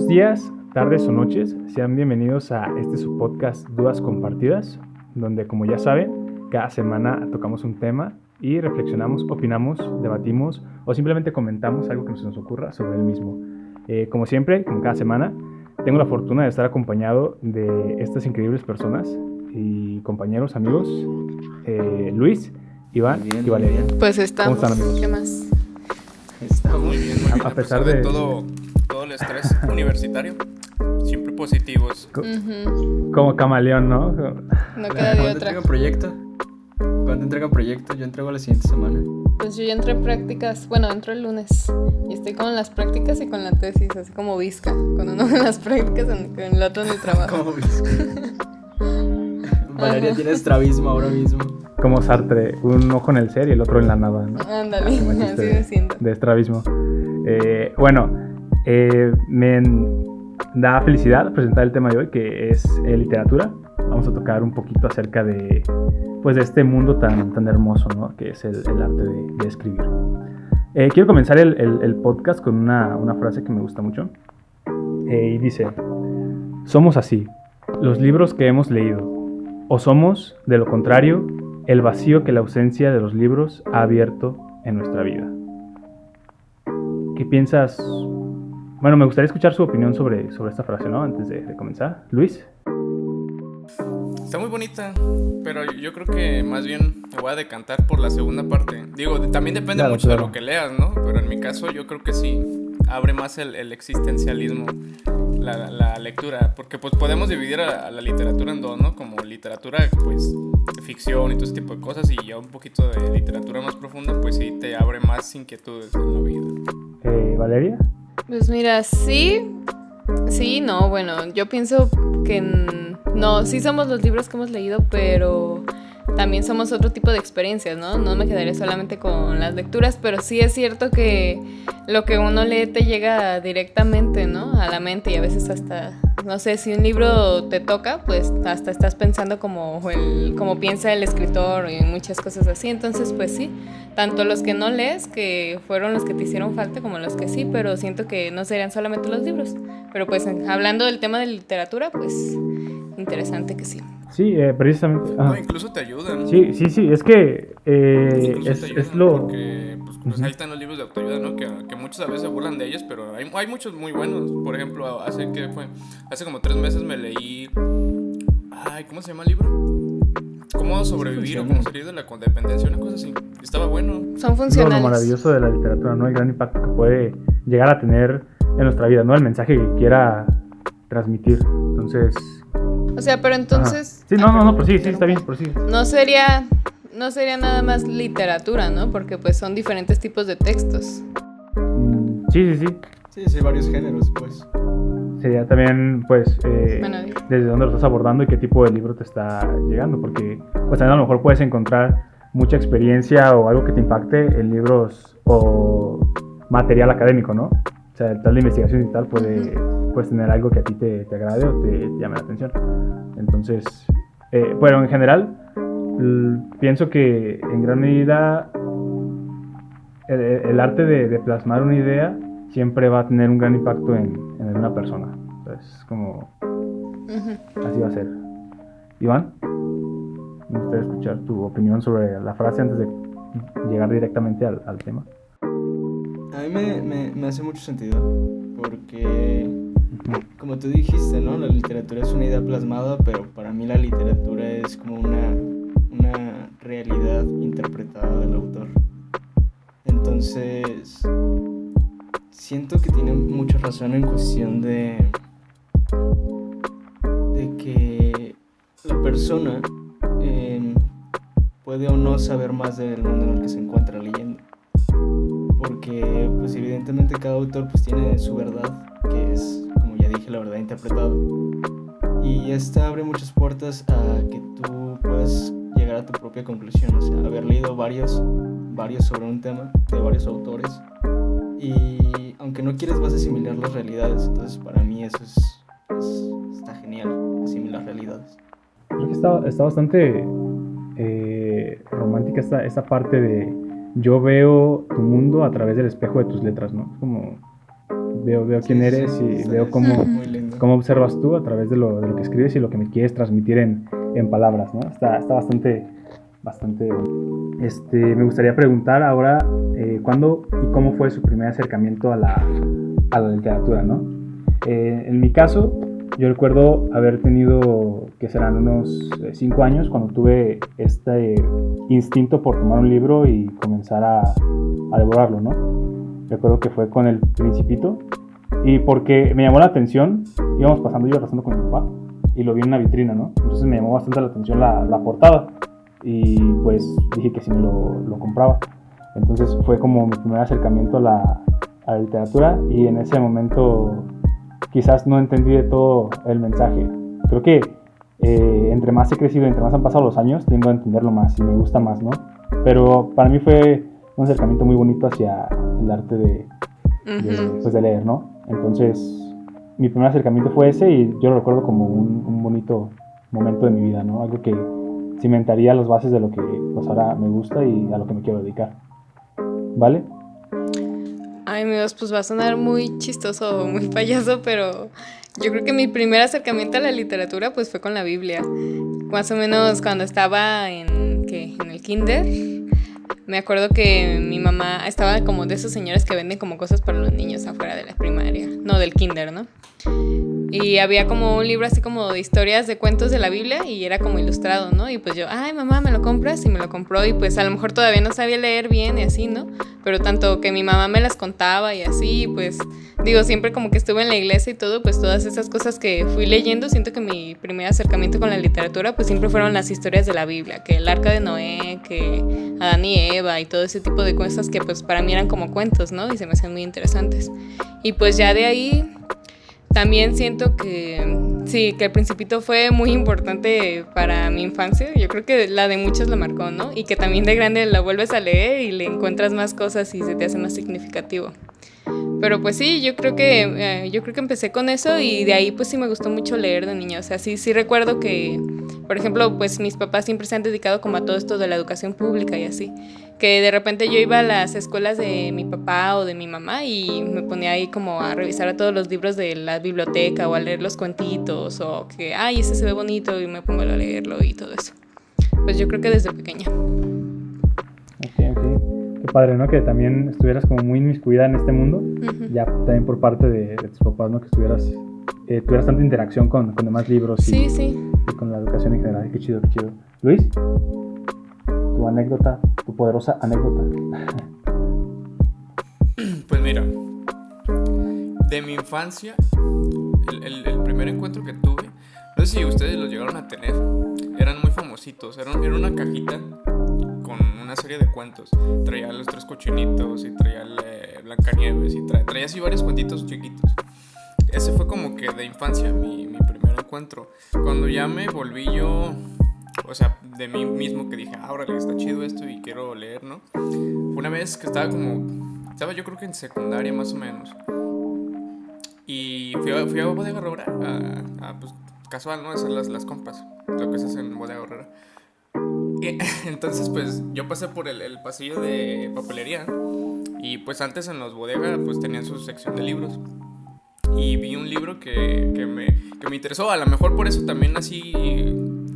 Buenos días, tardes o noches, sean bienvenidos a su podcast Dudas Compartidas, donde como ya saben, cada semana tocamos un tema y reflexionamos, opinamos, debatimos o simplemente comentamos algo que se nos ocurra sobre el mismo. Como siempre, como cada semana, tengo la fortuna de estar acompañado de estas increíbles personas y compañeros, amigos, Luis, Iván y Valeria. Pues estamos. ¿Cómo están, amigos? ¿Qué más? Está muy bien, muy A pesar de todo el estrés universitario, siempre positivos. Como camaleón, ¿no? No queda de ¿Cuándo otra. entregan proyecto? ¿Cuándo entregan proyecto? Yo entrego la siguiente semana. Pues yo ya entré en prácticas, bueno, entro el lunes y estoy con las prácticas y con la tesis, así como visca, con uno en las prácticas y con el otro en el trabajo. ¿Cómo ves? Valeria tiene estrabismo ahora mismo. Como Sartre, un ojo en el ser y el otro en la nada, ¿no? Ándale, Como el así chiste me siento. de estrabismo. Me da felicidad presentar el tema de hoy, que es literatura. Vamos a tocar un poquito acerca de este mundo tan hermoso, ¿no? Que es el arte de escribir. Quiero comenzar el podcast con una frase que me gusta mucho. Y dice: somos así, los libros que hemos leído, o somos, de lo contrario, el vacío que la ausencia de los libros ha abierto en nuestra vida. ¿Qué piensas? Bueno, me gustaría escuchar su opinión sobre esta frase, ¿no? Antes de comenzar. Luis. Está muy bonita, pero yo creo que más bien me voy a decantar por la segunda parte. Digo, también depende mucho de lo que leas, ¿no? Pero en mi caso yo creo que sí abre más el existencialismo la lectura, porque pues podemos dividir a la literatura en dos, ¿no? Como literatura pues de ficción y todo ese tipo de cosas, y ya un poquito de literatura más profunda, pues sí te abre más inquietudes en la vida. ¿Valeria? Pues mira, sí, no, bueno, yo pienso que no, sí somos los libros que hemos leído, pero también somos otro tipo de experiencias, ¿no? No me quedaré solamente con las lecturas, pero sí es cierto que lo que uno lee te llega directamente, ¿no? A la mente, y a veces hasta, no sé, si un libro te toca, pues hasta estás pensando como piensa el escritor y muchas cosas así. Entonces, pues sí, tanto los que no lees, que fueron los que te hicieron falta, como los que sí, pero siento que no serían solamente los libros. Pero pues hablando del tema de literatura, pues interesante que sí. Sí, precisamente. No, incluso te ayudan. Sí, es que es lo... Porque pues ahí están los libros de autoayuda, ¿no? Que muchos a veces se burlan de ellos, pero hay muchos muy buenos. Por ejemplo, hace como 3 meses me leí... ¿cómo se llama el libro? ¿Cómo sobrevivir o cómo salir de la codependencia? Una cosa así. Estaba bueno. Son funcionales. Lo maravilloso de la literatura, ¿no? El gran impacto que puede llegar a tener en nuestra vida, ¿no? El mensaje que quiera transmitir. Entonces... O sea, pero entonces... Sí, no, pues sí, está bien, por sí. No sería nada más literatura, ¿no? Porque pues son diferentes tipos de textos. Sí. Sí, varios géneros, pues. Sería también, pues, Bueno, desde dónde lo estás abordando y qué tipo de libro te está llegando, porque pues también a lo mejor puedes encontrar mucha experiencia o algo que te impacte en libros o material académico, ¿no? O sea, tal de investigación y tal puedes tener algo que a ti te agrade o te llame la atención. Entonces, bueno, en general, pienso que en gran medida el arte de plasmar una idea siempre va a tener un gran impacto en una persona. Entonces, como así va a ser. Iván, me gustaría escuchar tu opinión sobre la frase antes de llegar directamente al tema. A mí me hace mucho sentido, porque como tú dijiste, ¿no? La literatura es una idea plasmada, pero para mí la literatura es como una realidad interpretada del autor. Entonces, siento que tiene mucha razón en cuestión de que la persona puede o no saber más del mundo en el que se encuentra leyendo. Porque pues evidentemente cada autor pues tiene su verdad, que es, como ya dije, la verdad interpretada, y esta abre muchas puertas a que tú puedas llegar a tu propia conclusión. O sea, haber leído varios sobre un tema de varios autores, y aunque no quieres vas a asimilar las realidades. Entonces para mí eso está genial, asimilar realidades. Creo que está bastante romántica esta parte de yo veo tu mundo a través del espejo de tus letras, ¿no? Como veo quién eres y veo cómo, Muy lindo. cómo observas tú a través de lo que escribes y lo que me quieres transmitir en palabras, ¿no? Está bastante bueno. Me gustaría preguntar ahora cuándo y cómo fue su primer acercamiento a la literatura, ¿no? En mi caso, yo recuerdo haber tenido, que serán unos 5 años, cuando tuve este instinto por tomar un libro y comenzar a devorarlo, ¿no? Recuerdo que fue con El Principito, y porque me llamó la atención, iba pasando con mi papá, y lo vi en una vitrina, ¿no? Entonces me llamó bastante la atención la portada, y pues dije que sí me lo compraba. Entonces fue como mi primer acercamiento a la literatura, y en ese momento quizás no entendí de todo el mensaje. Creo que entre más he crecido, entre más han pasado los años, tiendo a entenderlo más y me gusta más, ¿no? Pero para mí fue un acercamiento muy bonito hacia el arte de leer, ¿no? Entonces, mi primer acercamiento fue ese, y yo lo recuerdo como un bonito momento de mi vida, ¿no? Algo que cimentaría las bases de lo que pues ahora me gusta y a lo que me quiero dedicar. ¿Vale? Ay, amigos, pues va a sonar muy chistoso o muy payaso, pero yo creo que mi primer acercamiento a la literatura pues fue con la Biblia. Más o menos cuando estaba en el kinder. Me acuerdo que mi mamá estaba como de esos señores que venden como cosas para los niños afuera de la primaria, no, del kinder, ¿no? Y había como un libro así como de historias de cuentos de la Biblia y era como ilustrado, ¿no? Y pues yo, ay, mamá, ¿me lo compras? Y me lo compró, y pues a lo mejor todavía no sabía leer bien y así, ¿no? Pero tanto que mi mamá me las contaba y así, pues digo, siempre como que estuve en la iglesia y todo, pues todas esas cosas que fui leyendo, siento que mi primer acercamiento con la literatura pues siempre fueron las historias de la Biblia, que el arca de Noé, que Adán y Eva y todo ese tipo de cosas que pues para mí eran como cuentos, ¿no? Y se me hacían muy interesantes. Y pues ya de ahí también siento que sí, que El Principito fue muy importante para mi infancia. Yo creo que la de muchos la marcó, ¿no? Y que también de grande la vuelves a leer y le encuentras más cosas y se te hace más significativo. Pero pues sí, yo creo que empecé con eso, y de ahí pues sí me gustó mucho leer de niña. O sea, sí recuerdo que, por ejemplo, pues mis papás siempre se han dedicado como a todo esto de la educación pública y así. Que de repente yo iba a las escuelas de mi papá o de mi mamá y me ponía ahí como a revisar a todos los libros de la biblioteca o a leer los cuentitos, o que, ay, ese se ve bonito y me pongo a leerlo y todo eso. Pues yo creo que desde pequeña. Ok. Qué padre, ¿no? Que también estuvieras como muy inmiscuida en este mundo, ya también por parte de tus papás, ¿no? Que tuvieras tanta interacción con demás libros y con la educación en general. Qué chido. Luis, tu anécdota, tu poderosa anécdota. Pues mira, de mi infancia, el primer encuentro que tuve, no sé si ustedes los llegaron a tener, eran muy famositos, era una cajita con una serie de cuentos. Traía Los Tres Cochinitos y traía Blancanieves y traía así varios cuentitos chiquitos. Ese fue como que de infancia mi primer encuentro. Cuando ya me volví yo, o sea, de mí mismo, que dije, órale, está chido esto y quiero leer, ¿no? Una vez que estaba yo creo que en secundaria más o menos, y fui a Bodega Aurrera, pues casual, ¿no? Hacer las compas, lo que se hace en Bodega Aurrera. Y entonces pues yo pasé por el pasillo de papelería, y pues antes en los bodegas pues tenían su sección de libros, y vi un libro que me interesó. A lo mejor por eso también así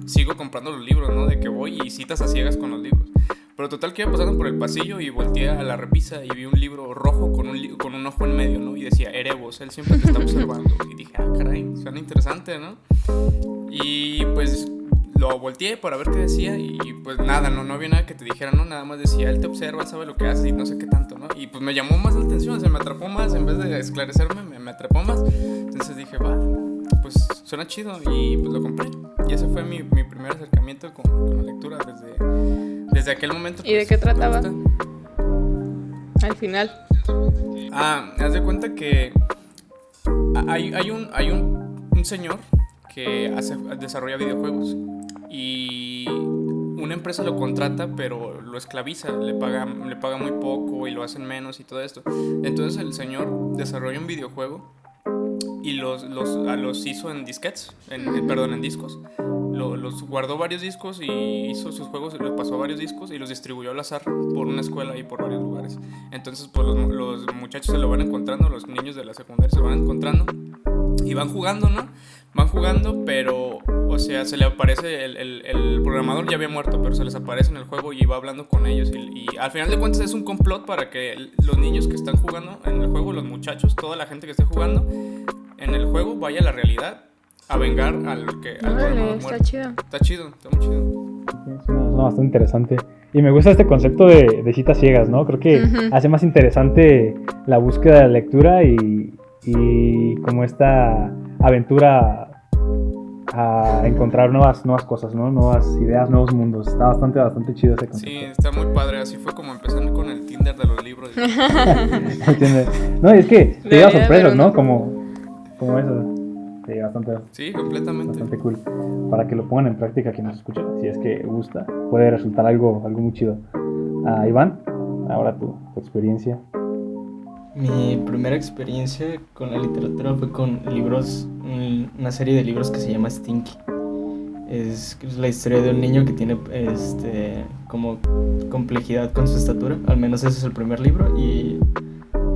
sigo comprando los libros, ¿no? De que voy y citas a ciegas con los libros. Pero total que iba pasando por el pasillo y volteé a la repisa y vi un libro rojo con un ojo en medio, ¿no? Y decía Erebos, él siempre te está observando. Y dije, caray, suena interesante, ¿no? Y pues lo volteé para ver qué decía, y pues nada, no había nada que te dijera, ¿no? Nada más decía, él te observa, sabe lo que haces y no sé qué tanto, ¿no? Y pues me llamó más la atención, me atrapó más, en vez de esclarecerme, me atrapó más. Entonces dije, va, pues suena chido, y pues lo compré. Y ese fue mi primer acercamiento con la lectura desde aquel momento. ¿Y de qué trataba? Al final. Haz de cuenta que hay un señor que desarrolla videojuegos, y una empresa lo contrata, pero lo esclaviza, le paga muy poco y lo hacen menos y todo esto. Entonces el señor desarrolla un videojuego y los hizo en disquetes, en discos. Los guardó varios discos y hizo sus juegos, los pasó a varios discos y los distribuyó al azar por una escuela y por varios lugares. Entonces pues los muchachos se lo van encontrando, los niños de la secundaria se lo van encontrando y van jugando, ¿no? Van jugando, pero, o sea, se le aparece el programador ya había muerto, pero se les aparece en el juego y va hablando con ellos y al final de cuentas es un complot para que los niños que están jugando en el juego, los muchachos, toda la gente que esté jugando en el juego vaya a la realidad a vengar al programador muerto. Está chido. Está chido, está muy chido. Suena bastante interesante. Y me gusta este concepto de citas ciegas, ¿no? Creo que hace más interesante la búsqueda de la lectura y como esta aventura a encontrar nuevas cosas, ¿no? Nuevas ideas, nuevos mundos. Está bastante chido ese concepto. Sí, está muy padre. Así fue como empezar con el Tinder de los libros. No, es que te lleva sorpresas, ¿no? Como eso. Sí, Sí, completamente. Bastante cool. Para que lo pongan en práctica quien nos escucha. Si es que gusta, puede resultar algo muy chido. Iván, ahora tu experiencia. Mi primera experiencia con la literatura fue con libros, una serie de libros que se llama Stinky. Es la historia de un niño que tiene como complejidad con su estatura, al menos ese es el primer libro y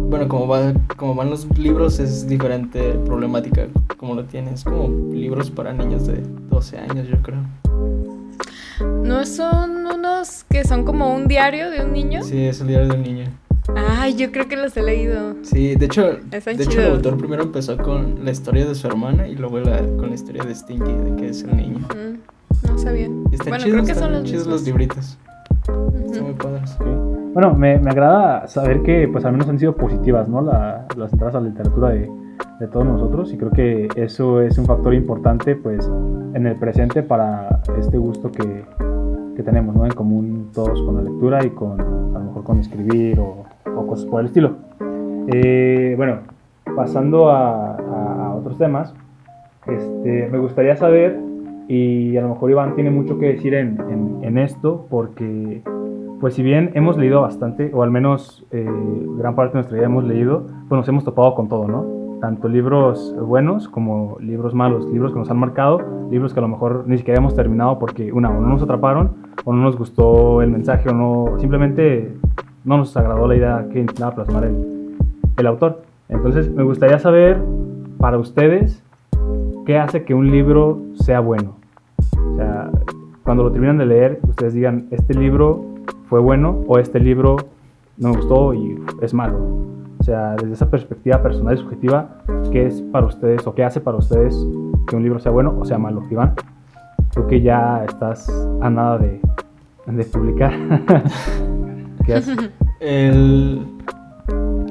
bueno, como van los libros es diferente problemática como lo tienes, como libros para niños de 12 años yo creo. ¿No son unos que son como un diario de un niño? Sí, es el diario de un niño. Ay, yo creo que los he leído. Sí, de hecho chidos. el autor primero empezó con la historia de su hermana y luego con la historia de Stinky, de que es el niño. No sabía. Están chidos los libritos. Están muy padres. Okay. Bueno, me agrada saber que pues al menos han sido positivas, ¿no? Las entradas a la literatura de todos nosotros y creo que eso es un factor importante pues en el presente para este gusto que tenemos, ¿no? En común todos con la lectura y a lo mejor con escribir o cosas por el estilo. Bueno, pasando a otros temas, me gustaría saber, y a lo mejor Iván tiene mucho que decir en esto, porque pues si bien hemos leído bastante, o al menos gran parte de nuestra vida hemos leído, pues nos hemos topado con todo, ¿no? Tanto libros buenos como libros malos, libros que nos han marcado, libros que a lo mejor ni siquiera hemos terminado porque o no nos atraparon, o no nos gustó el mensaje, o no, simplemente no nos agradó la idea que intentaba plasmar el autor. Entonces me gustaría saber, para ustedes, ¿qué hace que un libro sea bueno? O sea, cuando lo terminan de leer, ustedes digan, este libro fue bueno, o este libro no me gustó y es malo. O sea, desde esa perspectiva personal y subjetiva, ¿qué es para ustedes o qué hace para ustedes que un libro sea bueno o sea malo? Iván, tú que ya estás a nada de publicar. ¿Qué haces?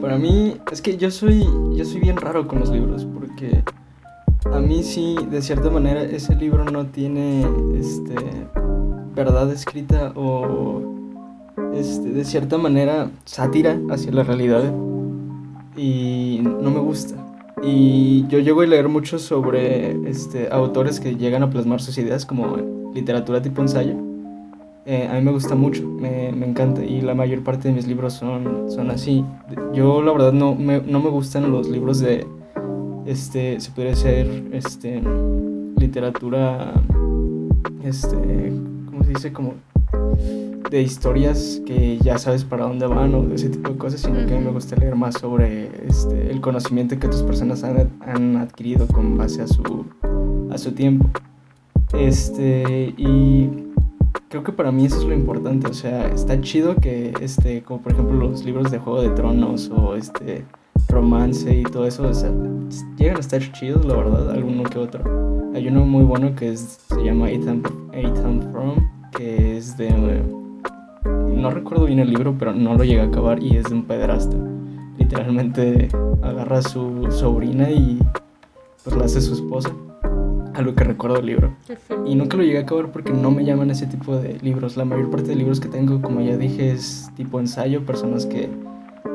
Para mí, es que yo soy bien raro con los libros, porque a mí sí, de cierta manera, ese libro no tiene verdad escrita o de cierta manera sátira hacia la realidad y no me gusta. Y yo llego a leer mucho sobre autores que llegan a plasmar sus ideas como literatura tipo ensayo. A mí me gusta mucho, me encanta y la mayor parte de mis libros son así. Yo la verdad no me gustan los libros de se podría decir literatura ¿cómo se dice? Como de historias que ya sabes para dónde van o de ese tipo de cosas, sino que a mí me gusta leer más sobre el conocimiento que otras personas han adquirido con base a su tiempo. Y creo que para mí eso es lo importante, o sea, está chido que como por ejemplo los libros de Juego de Tronos o romance y todo eso, o sea, llegan a estar chidos, la verdad, alguno que otro. Hay uno muy bueno que se llama Ethan Frome, que es no recuerdo bien el libro, pero no lo llegué a acabar y es de un pederasta. Literalmente agarra a su sobrina y pues la hace su esposa, a lo que recuerdo del libro. Y nunca lo llegué a acabar porque no me llaman ese tipo de libros. La mayor parte de libros que tengo, como ya dije, es tipo ensayo, personas que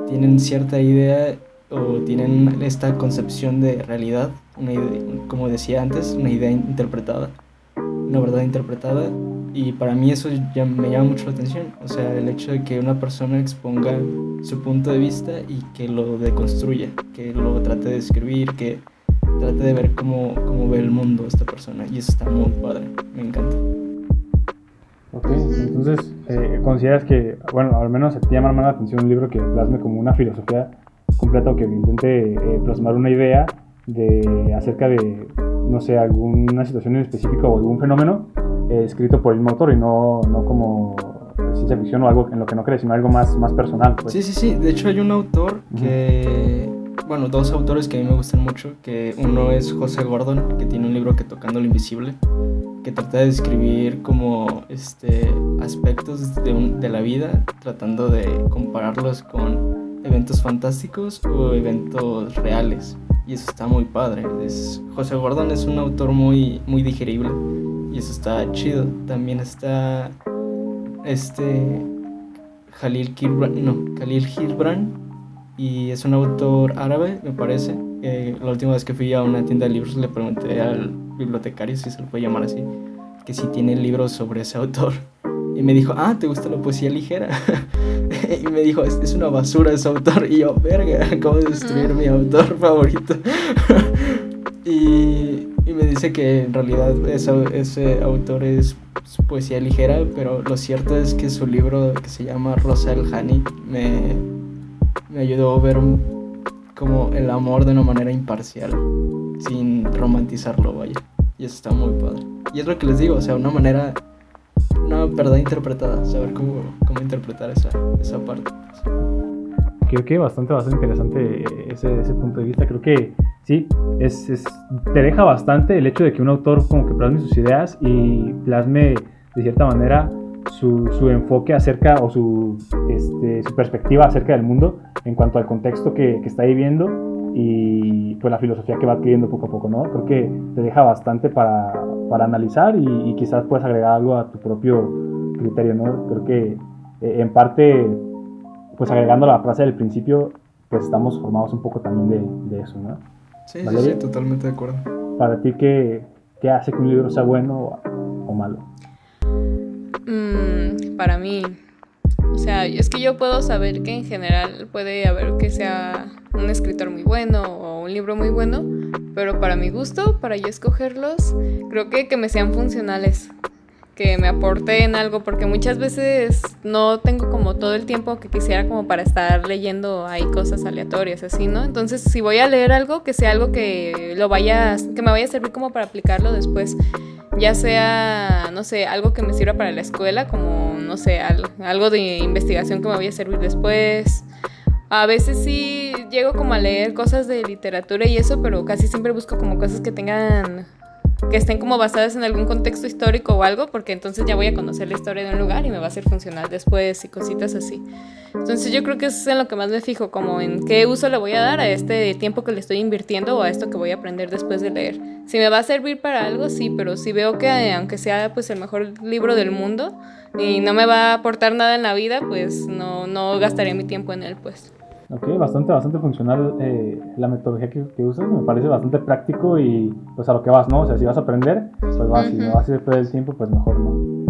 tienen cierta idea o tienen esta concepción de realidad, una idea, como decía antes, una idea interpretada, una verdad interpretada, y para mí eso ya me llama mucho la atención. O sea, el hecho de que una persona exponga su punto de vista y que lo deconstruya, que lo trate de escribir, que trate de ver cómo ve el mundo esta persona, y eso está muy padre, me encanta. Ok, entonces, ¿consideras que, bueno, al menos te llama más la atención un libro que plasme como una filosofía completa o que intente plasmar una idea acerca de, no sé, alguna situación en específico o algún fenómeno escrito por el mismo autor y no como ciencia ficción o algo en lo que no crees, sino algo más personal, pues? Sí, de hecho hay un autor que... Bueno, dos autores que a mí me gustan mucho, que uno es José Gordon, que tiene un libro que Tocando lo Invisible, que trata de describir como aspectos de la vida, tratando de compararlos con eventos fantásticos o eventos reales, y eso está muy padre. José Gordon es un autor muy, muy digerible, y eso está chido. También está Khalil Gibran, y es un autor árabe, me parece. La última vez que fui a una tienda de libros le pregunté al bibliotecario, si se lo puede llamar así, que si tiene libros sobre ese autor, y me dijo, ¿te gusta la poesía ligera? Y me dijo, es una basura ese autor. Y yo, verga, acabo de destruir mi autor favorito. y me dice que en realidad ese autor es poesía ligera, pero lo cierto es que su libro, que se llama Rosa el Hani, me ayudó a ver como el amor de una manera imparcial, sin romantizarlo, vaya. Y eso está muy padre. Y es lo que les digo, o sea, una verdad interpretada, saber cómo interpretar esa parte. Creo que bastante interesante ese punto de vista. Creo que sí, te deja bastante el hecho de que un autor como que plasme sus ideas y plasme de cierta manera su enfoque acerca o su perspectiva acerca del mundo en cuanto al contexto que está viviendo y pues la filosofía que va adquiriendo poco a poco, ¿no? Creo que te deja bastante para analizar y quizás puedes agregar algo a tu propio criterio, ¿no? Creo que en parte, pues agregando la frase del principio, pues estamos formados un poco también de eso, ¿no? Sí, sí, totalmente de acuerdo. Para ti, ¿qué hace que un libro sea bueno o malo? Para mí, o sea, es que yo puedo saber que en general puede haber que sea un escritor muy bueno o un libro muy bueno, pero para mi gusto, para yo escogerlos, creo que me sean funcionales, que me aporten algo, porque muchas veces no tengo como todo el tiempo que quisiera como para estar leyendo ahí cosas aleatorias, así, ¿no? Entonces, si voy a leer algo, que sea algo que me vaya a servir como para aplicarlo después, ya sea, no sé, algo que me sirva para la escuela, como, no sé, algo de investigación que me vaya a servir después. A veces sí llego como a leer cosas de literatura y eso, pero casi siempre busco como cosas que estén como basadas en algún contexto histórico o algo, porque entonces ya voy a conocer la historia de un lugar y me va a ser funcional después y cositas así. Entonces yo creo que eso es en lo que más me fijo, como en qué uso le voy a dar a este tiempo que le estoy invirtiendo o a esto que voy a aprender después de leer. Si me va a servir para algo, sí, pero si veo que aunque sea pues el mejor libro del mundo y no me va a aportar nada en la vida, pues no gastaré mi tiempo en él, pues. Ok, bastante funcional la metodología que usas, me parece bastante práctico y pues a lo que vas, ¿no? O sea, si vas a aprender, pues vas, si no vas a ir perder el tiempo, pues mejor no.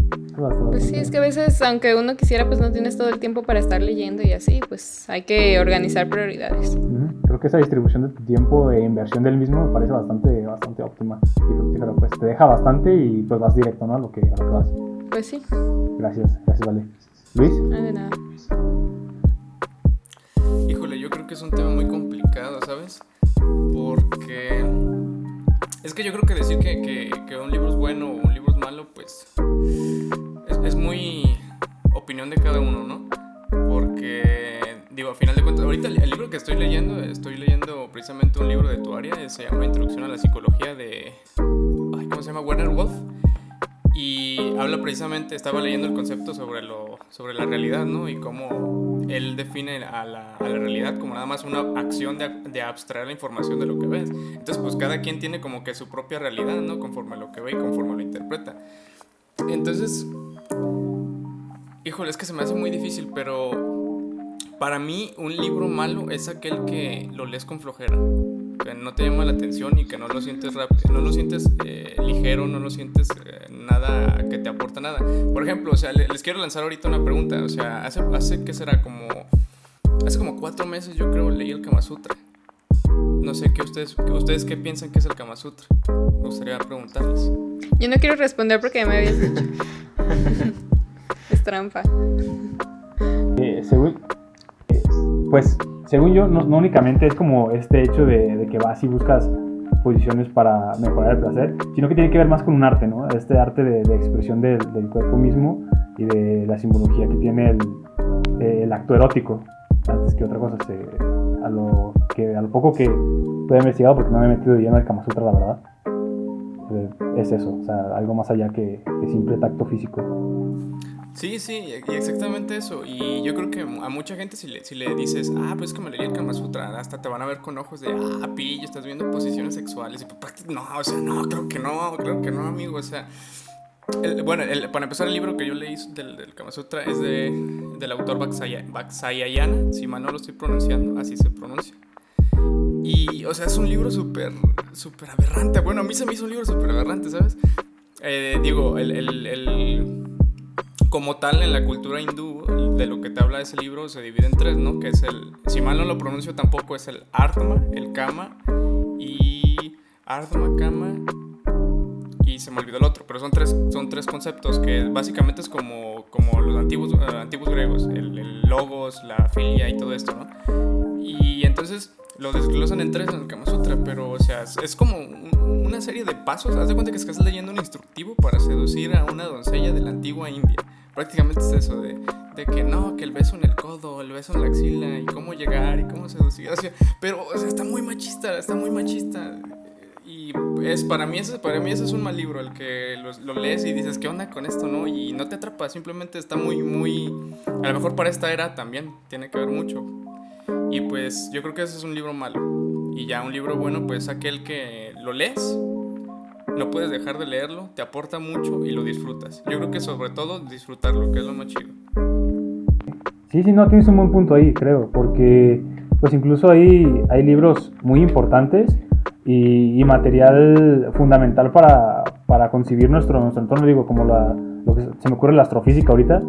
Pues sí, es que a veces, aunque uno quisiera, pues no tienes todo el tiempo para estar leyendo y así, pues hay que organizar prioridades. Creo que esa distribución de tu tiempo e inversión del mismo me parece bastante óptima y fructífera, pues te deja bastante y pues vas directo, ¿no? A lo que vas. Pues sí. Gracias, Vale. ¿Luis? No, de nada. Híjole, yo creo que es un tema muy complicado, ¿sabes? Porque es que yo creo que decir que un libro es bueno o un libro es malo, pues es muy opinión de cada uno, ¿no? Porque, digo, a final de cuentas, ahorita el libro que estoy leyendo precisamente un libro de tu área, se llama Introducción a la Psicología de... ¿cómo se llama? Werner Wolf. Y habla precisamente, estaba leyendo el concepto sobre la realidad, ¿no? Y cómo él define a la realidad como nada más una acción de abstraer la información de lo que ves. Entonces, pues cada quien tiene como que su propia realidad, ¿no? Conforme a lo que ve y conforme lo interpreta. Entonces, híjole, es que se me hace muy difícil, pero para mí un libro malo es aquel que lo lees con flojera, que no te llama la atención y que no lo sientes rápido, no lo sientes ligero, no lo sientes nada que te aporta nada. Por ejemplo, o sea, les quiero lanzar ahorita una pregunta. O sea, hace ¿qué será? Hace como 4 meses yo creo leí el Kama Sutra. No sé ustedes qué piensan que es el Kama Sutra. Me gustaría preguntarles. Yo no quiero responder porque ya me habías dicho. Es trampa. Según yo, no únicamente es como este hecho de que vas y buscas posiciones para mejorar el placer, sino que tiene que ver más con un arte, ¿no? Este arte de expresión del cuerpo mismo y de la simbología que tiene el acto erótico, antes que otra cosa. A lo poco que he investigado, porque no me he metido lleno del Kama Sutra, la verdad, es eso, o sea, algo más allá que simple tacto físico. Sí, y exactamente eso. Y yo creo que a mucha gente si le dices, pues que me leí el Kama Sutra, hasta te van a ver con ojos de, pillo, estás viendo posiciones sexuales. Y no, o sea, no, claro que no, amigo, o sea... para empezar, el libro que yo leí del Kama Sutra es del autor Vatsayayana, si mal no lo estoy pronunciando, así se pronuncia. Y, o sea, es un libro súper aberrante. Bueno, a mí se me hizo un libro súper aberrante, ¿sabes? Digo, como tal, en la cultura hindú, de lo que te habla ese libro se divide en tres, ¿no? Que es si mal no lo pronuncio tampoco, es el Ardhma, el Kama, y Kama, y se me olvidó el otro, pero son tres conceptos que básicamente es como los antiguos griegos, el logos, la filia y todo esto, ¿no? Y entonces lo desglosan en tres en el Kama Sutra, pero, o sea, es como una serie de pasos. Haz de cuenta que estás leyendo un instructivo para seducir a una doncella de la antigua India. Prácticamente es eso de que no, que el beso en el codo, el beso en la axila, y cómo llegar, y cómo seducir, o sea, pero, o sea, está muy machista. Y para mí ese es un mal libro, el que lo lees y dices, ¿qué onda con esto, no? Y no te atrapa, simplemente está muy, a lo mejor para esta era también tiene que ver mucho. Y pues yo creo que ese es un libro malo. Y ya un libro bueno, pues aquel que lo lees, no puedes dejar de leerlo, te aporta mucho y lo disfrutas. Yo creo que sobre todo disfrutarlo, que es lo más chido. Sí, no, tienes un buen punto ahí, creo, porque pues incluso hay libros muy importantes y material fundamental para concebir nuestro entorno, digo, como lo que se me ocurre la astrofísica ahorita,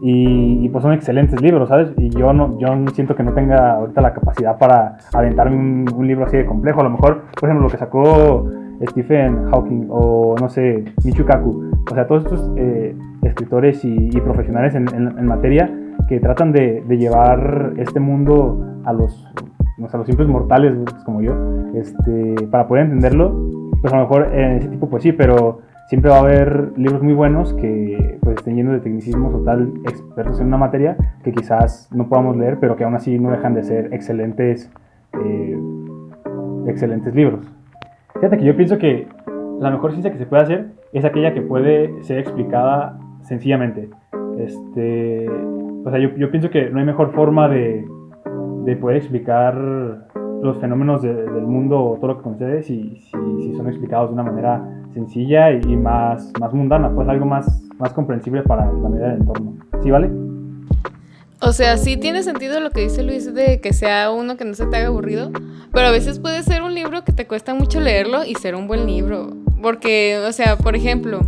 y pues son excelentes libros, ¿sabes? Y yo siento que no tenga ahorita la capacidad para aventarme un libro así de complejo. A lo mejor, por ejemplo, lo que sacó Stephen Hawking o, no sé, Michio Kaku, o sea, todos estos escritores y profesionales en materia que tratan de llevar este mundo a los simples mortales como yo, para poder entenderlo. Pues a lo mejor en ese tipo pues sí, pero siempre va a haber libros muy buenos que pues estén llenos de tecnicismos o tal, expertos en una materia que quizás no podamos leer, pero que aún así no dejan de ser excelentes libros. Fíjate que yo pienso que la mejor ciencia que se puede hacer es aquella que puede ser explicada sencillamente. O sea, yo pienso que no hay mejor forma de poder explicar los fenómenos del mundo o todo lo que concede si son explicados de una manera sencilla y más mundana, pues algo más comprensible para la medida del entorno. ¿Sí, vale? O sea, sí tiene sentido lo que dice Luis de que sea uno que no se te haga aburrido, pero a veces puede ser un libro que te cuesta mucho leerlo y ser un buen libro. Porque, o sea, por ejemplo,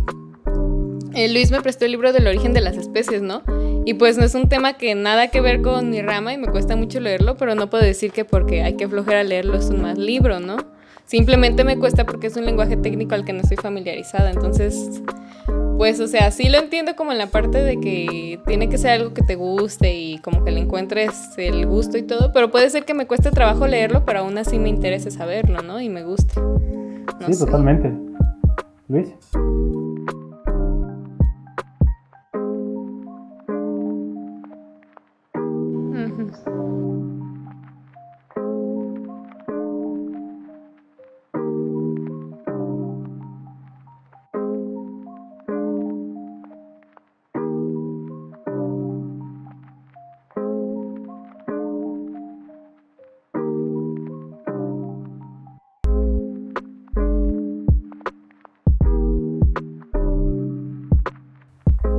Luis me prestó el libro del origen de las especies, ¿no? Y pues no es un tema que nada que ver con mi rama y me cuesta mucho leerlo, pero no puedo decir que porque hay que flojera leerlo es un mal libro, ¿no? Simplemente me cuesta porque es un lenguaje técnico al que no estoy familiarizada. Entonces, pues, o sea, sí lo entiendo como en la parte de que tiene que ser algo que te guste y como que le encuentres el gusto y todo, pero puede ser que me cueste trabajo leerlo, pero aún así me interese saberlo, ¿no? Y me guste. No sí, sé. Totalmente. Luis.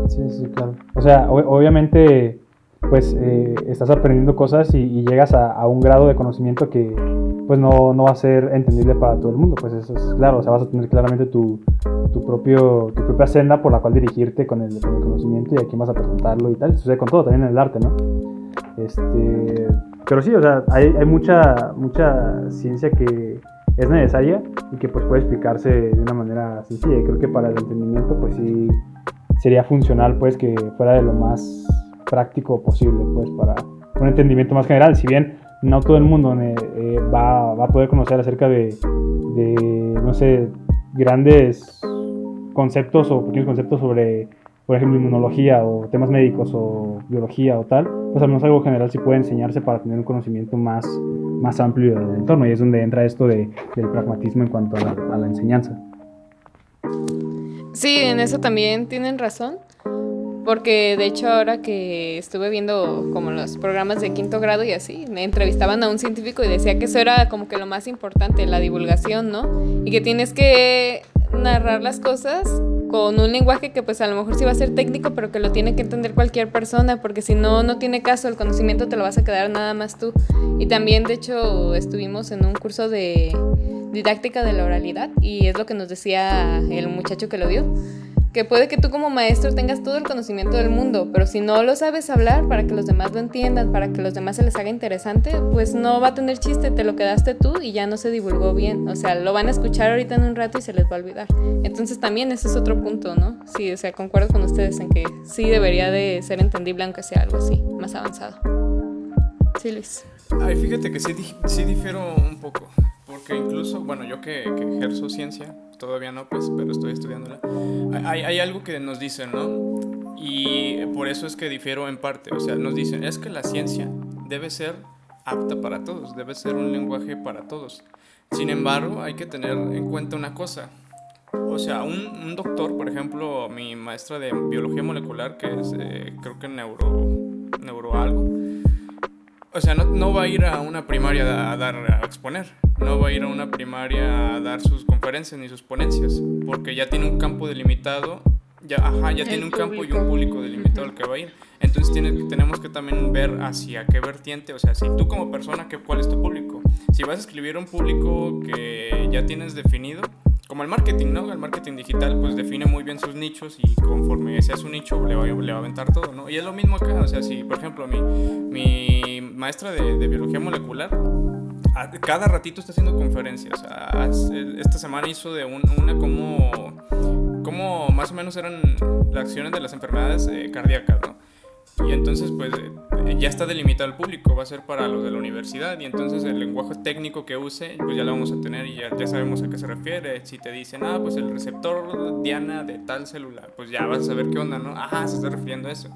Sí, claro. O sea, obviamente, pues estás aprendiendo cosas y llegas a un grado de conocimiento que pues no va a ser entendible para todo el mundo. Pues eso es claro. O sea, vas a tener claramente tu propia senda por la cual dirigirte con el conocimiento y a quién vas a presentarlo y tal. Sucede con todo, también en el arte, ¿no? Pero sí, o sea, hay mucha ciencia que es necesaria y que pues puede explicarse de una manera sencilla. Y creo que para el entendimiento pues sí sería funcional pues que fuera de lo más práctico posible pues para un entendimiento más general. Si bien no todo el mundo va a poder conocer acerca de no sé, grandes conceptos o pequeños conceptos sobre, por ejemplo, inmunología o temas médicos o biología o tal, pues al menos algo general sí puede enseñarse para tener un conocimiento más amplio del entorno, y es donde entra esto del pragmatismo en cuanto a la enseñanza. Sí, en eso también tienen razón, porque de hecho ahora que estuve viendo como los programas de quinto grado y así, me entrevistaban a un científico y decía que eso era como que lo más importante, la divulgación, ¿no? Y que tienes que narrar las cosas con un lenguaje que pues a lo mejor sí va a ser técnico, pero que lo tiene que entender cualquier persona, porque si no, no tiene caso, el conocimiento te lo vas a quedar nada más tú. Y también, de hecho, estuvimos en un curso de didáctica de la oralidad y es lo que nos decía el muchacho que lo dio, que puede que tú como maestro tengas todo el conocimiento del mundo, pero si no lo sabes hablar para que los demás lo entiendan, para que los demás se les haga interesante, pues no va a tener chiste, te lo quedaste tú y ya no se divulgó bien. O sea, lo van a escuchar ahorita en un rato y se les va a olvidar. Entonces también ese es otro punto, ¿no? Sí, o sea, concuerdo con ustedes en que sí debería de ser entendible aunque sea algo así, más avanzado. Sí, Luis. Ay, fíjate que sí difiero un poco, porque incluso, bueno, yo que ejerzo ciencia, todavía no, pues, pero estoy estudiándola, hay algo que nos dicen, ¿no? Y por eso es que difiero en parte, o sea, nos dicen, es que la ciencia debe ser apta para todos, debe ser un lenguaje para todos. Sin embargo, hay que tener en cuenta una cosa, o sea, un doctor, por ejemplo, mi maestra de biología molecular, que es, creo que neuro algo, o sea, no va a ir a una primaria a exponer, no va a ir a una primaria a dar sus conferencias ni sus ponencias, porque ya tiene un campo delimitado, ya tiene un campo y un público delimitado al que va a ir. Entonces tenemos que también ver hacia qué vertiente, o sea, si tú como persona, ¿cuál es tu público? Si vas a escribir un público que ya tienes definido, como el marketing, ¿no? El marketing digital pues define muy bien sus nichos y conforme sea su nicho le va a aventar todo, ¿no? Y es lo mismo acá, o sea, si por ejemplo mi maestra de biología molecular cada ratito está haciendo conferencias. Esta semana hizo de una como más o menos eran las acciones de las enfermedades cardíacas, ¿no? Y entonces pues ya está delimitado el público, va a ser para los de la universidad, y entonces el lenguaje técnico que use pues ya lo vamos a tener y ya sabemos a qué se refiere. Si te dicen, pues el receptor Diana de tal célula, pues ya vas a saber qué onda, ¿no? Se está refiriendo a eso.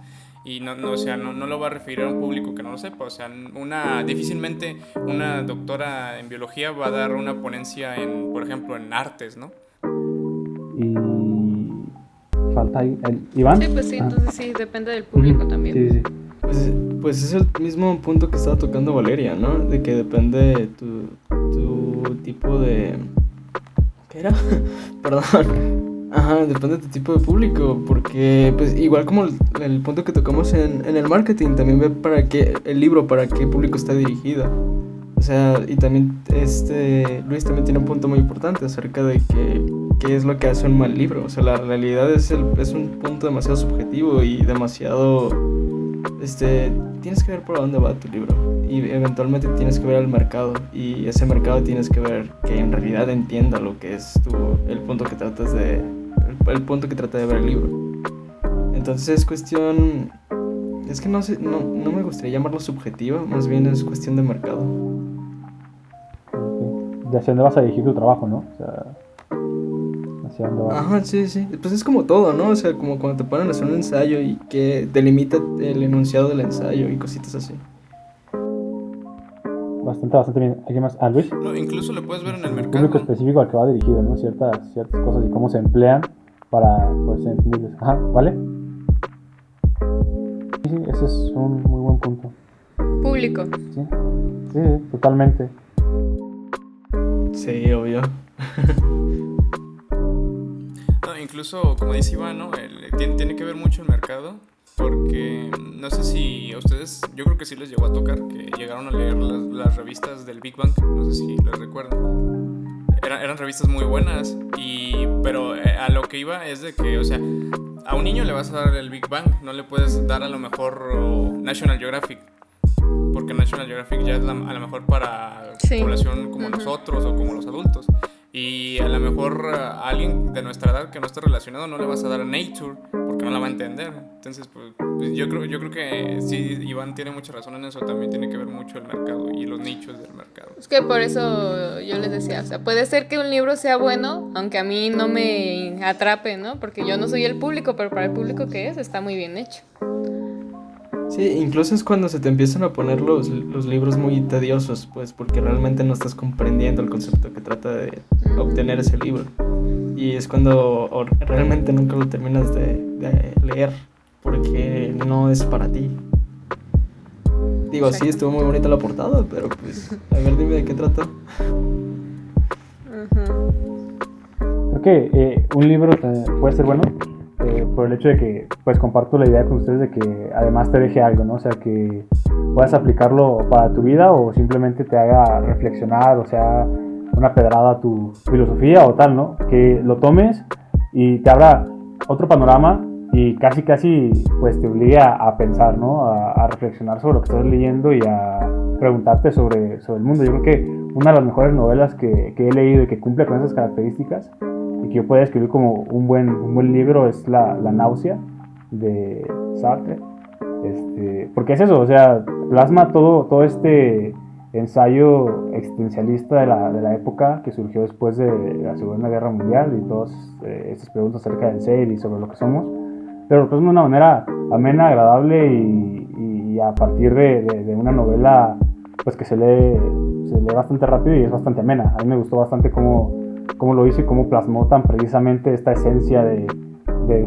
Y no lo va a referir a un público que no lo sepa. O sea, difícilmente una doctora en biología va a dar una ponencia por ejemplo, en artes, ¿no? Y falta Iván. Sí, pues sí, entonces sí, depende del público también. Sí. Pues es el mismo punto que estaba tocando Valeria, ¿no? De que depende tu tipo de... ¿Qué era? Perdón. Depende de tu tipo de público, porque pues igual como el punto que tocamos en el marketing, también ve para qué público está dirigido. O sea, y también Luis también tiene un punto muy importante acerca de qué es lo que hace un mal libro. O sea, la realidad es un punto demasiado subjetivo y demasiado... tienes que ver por dónde va tu libro y eventualmente tienes que ver al mercado, y ese mercado tienes que ver que en realidad entienda lo que es el punto que trata de ver el libro. Entonces es cuestión, es que no sé, no me gustaría llamarlo subjetiva, más bien es cuestión de mercado. De hacia dónde vas a dirigir tu trabajo, ¿no? O sea, hacia dónde vas. Sí. Pues es como todo, ¿no? O sea, como cuando te ponen a hacer un ensayo y que delimita el enunciado del ensayo y cositas así. Bastante bien. ¿Hay más? Luis. No, incluso lo puedes ver en el mercado. Público específico al que va dirigido, ¿no? Ciertas cosas y cómo se emplean para poder ser entendibles. ¿Vale? Sí, ese es un muy buen punto. Público. Sí, totalmente. Sí, obvio. Incluso, como dice Iván, ¿no? Tiene que ver mucho el mercado, porque no sé si a ustedes, yo creo que sí les llegó a tocar, que llegaron a leer las revistas del Big Bang, no sé si les recuerdan. Eran revistas muy buenas, pero a lo que iba es de que, o sea, a un niño le vas a dar el Big Bang, no le puedes dar a lo mejor National Geographic. porque National Geographic ya es a lo mejor para población como nosotros o como los adultos. Y a lo mejor a alguien de nuestra edad que no esté relacionado no le vas a dar a Nature porque no la va a entender. Entonces, pues yo creo que sí, Iván tiene mucha razón en eso. También tiene que ver mucho el mercado y los nichos del mercado. Es que por eso yo les decía, o sea, puede ser que un libro sea bueno, aunque a mí no me atrape, ¿no? Porque yo no soy el público, pero para el público que es, está muy bien hecho. Sí, incluso es cuando se te empiezan a poner los libros muy tediosos, pues porque realmente no estás comprendiendo el concepto que trata de obtener ese libro. Y es cuando realmente nunca lo terminas de leer, porque no es para ti. Digo, sí, estuvo muy bonita la portada, pero pues, a ver, dime de qué trata. Creo que un libro puede ser bueno por el hecho de que pues comparto la idea con ustedes de que además te deje algo, ¿no? O sea, que puedas aplicarlo para tu vida o simplemente te haga reflexionar, o sea, una pedrada a tu filosofía o tal, ¿no? Que lo tomes y te abra otro panorama y casi pues te obliga a pensar, ¿no? A reflexionar sobre lo que estás leyendo y a preguntarte sobre el mundo. Yo creo que una de las mejores novelas que he leído y que cumple con esas características y que yo puedo describir como un buen libro es La náusea de Sartre. Porque es eso, o sea, plasma todo este ensayo existencialista de la época que surgió después de la Segunda Guerra Mundial y todas estas preguntas acerca del ser y sobre lo que somos, pero pues de una manera amena, agradable y a partir de una novela pues que se lee bastante rápido y es bastante amena. A mí me gustó bastante cómo lo hizo y cómo plasmó tan precisamente esta esencia de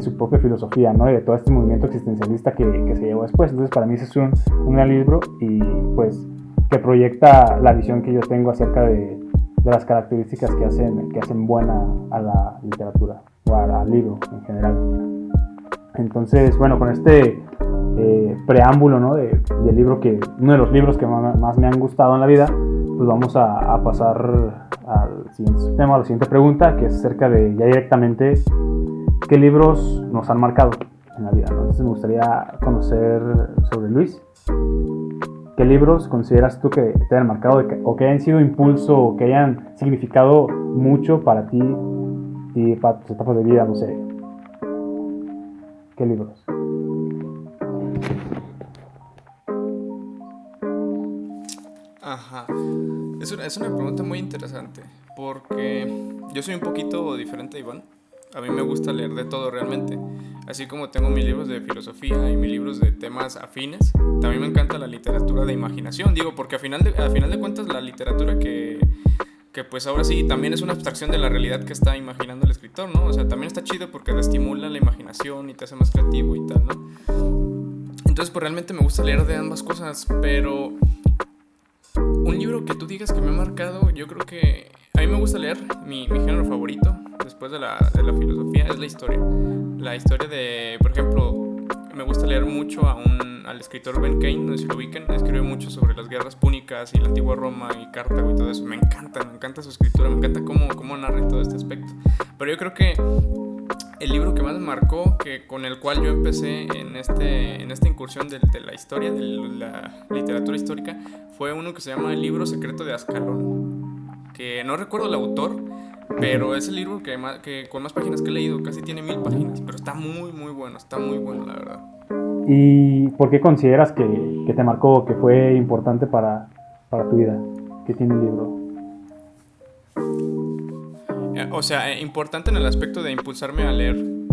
su propia filosofía, ¿no? Y de todo este movimiento existencialista que se llevó después. Entonces para mí ese es un gran libro y pues que proyecta la visión que yo tengo acerca de las características que hacen buena a la literatura o al libro en general. Entonces, bueno, con este preámbulo, ¿no? del libro uno de los libros que más me han gustado en la vida, pues vamos a pasar al siguiente tema, a la siguiente pregunta, que es acerca de ya directamente qué libros nos han marcado en la vida, ¿no? Entonces me gustaría conocer sobre Luis. ¿Qué libros consideras tú que te hayan marcado o que hayan sido impulso o que hayan significado mucho para ti y para tus etapas de vida? No sé. ¿Qué libros? Ajá. Es una pregunta muy interesante porque yo soy un poquito diferente, Iván. A mí me gusta leer de todo realmente. Así como tengo mis libros de filosofía y mis libros de temas afines, también me encanta la literatura de imaginación. Digo, porque a final de cuentas la literatura que pues ahora sí también es una abstracción de la realidad que está imaginando el escritor, ¿no? O sea, también está chido porque te estimula la imaginación y te hace más creativo y tal, ¿no? Entonces, pues realmente me gusta leer de ambas cosas, pero un libro que tú digas que me ha marcado, yo creo que a mí me gusta leer, mi género favorito después de la filosofía es la historia. La historia de, por ejemplo, me gusta leer mucho al escritor Ben Kane, no sé si lo ubican, escribe mucho sobre las guerras púnicas y la antigua Roma y Cartago y todo eso. Me encanta su escritura, me encanta cómo narra todo este aspecto. Pero yo creo que el libro que más me marcó, con el cual yo empecé en esta incursión de la historia, de la literatura histórica, fue uno que se llama El libro secreto de Ascalón, que no recuerdo el autor, pero es el libro que con más páginas que he leído, casi tiene 1000 páginas, pero está muy bueno, la verdad. ¿Y por qué consideras que te marcó, que fue importante para tu vida? ¿Qué tiene el libro? O sea, importante en el aspecto de impulsarme a leer, en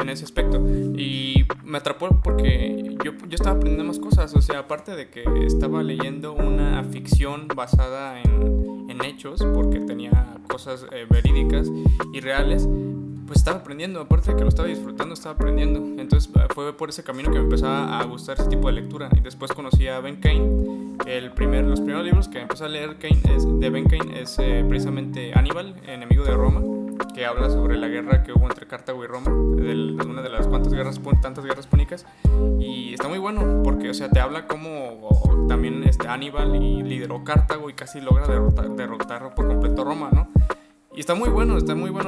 ese aspecto. Y me atrapó porque yo estaba aprendiendo más cosas. O sea, aparte de que estaba leyendo una ficción basada en hechos, porque tenía cosas verídicas y reales, pues estaba aprendiendo. Aparte de que lo estaba disfrutando, estaba aprendiendo. Entonces fue por ese camino que me empezó a gustar ese tipo de lectura. Y después conocí a Ben Kane. Los primeros libros que empecé a leer de Ben Kane es precisamente Aníbal, enemigo de Roma, que habla sobre la guerra que hubo entre Cartago y Roma, de una de las tantas guerras púnicas. Y está muy bueno porque, o sea, te habla cómo también Aníbal lideró Cartago y casi logra derrotar por completo Roma, ¿no? Y está muy bueno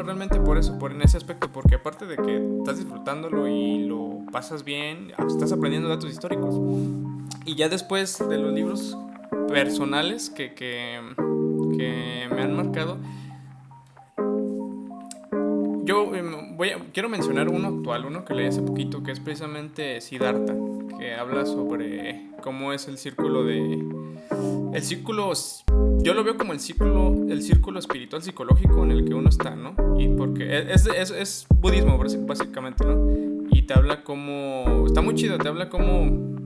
realmente por en ese aspecto, porque aparte de que estás disfrutándolo y lo pasas bien, estás aprendiendo datos históricos. Y ya después de los libros personales que me han marcado, yo quiero mencionar uno actual, uno que leí hace poquito, que es precisamente Siddhartha, que habla sobre cómo es el círculo yo lo veo como el círculo espiritual psicológico en el que uno está, ¿no? Y porque es budismo básicamente, ¿no? Y te habla como, está muy chido, te habla como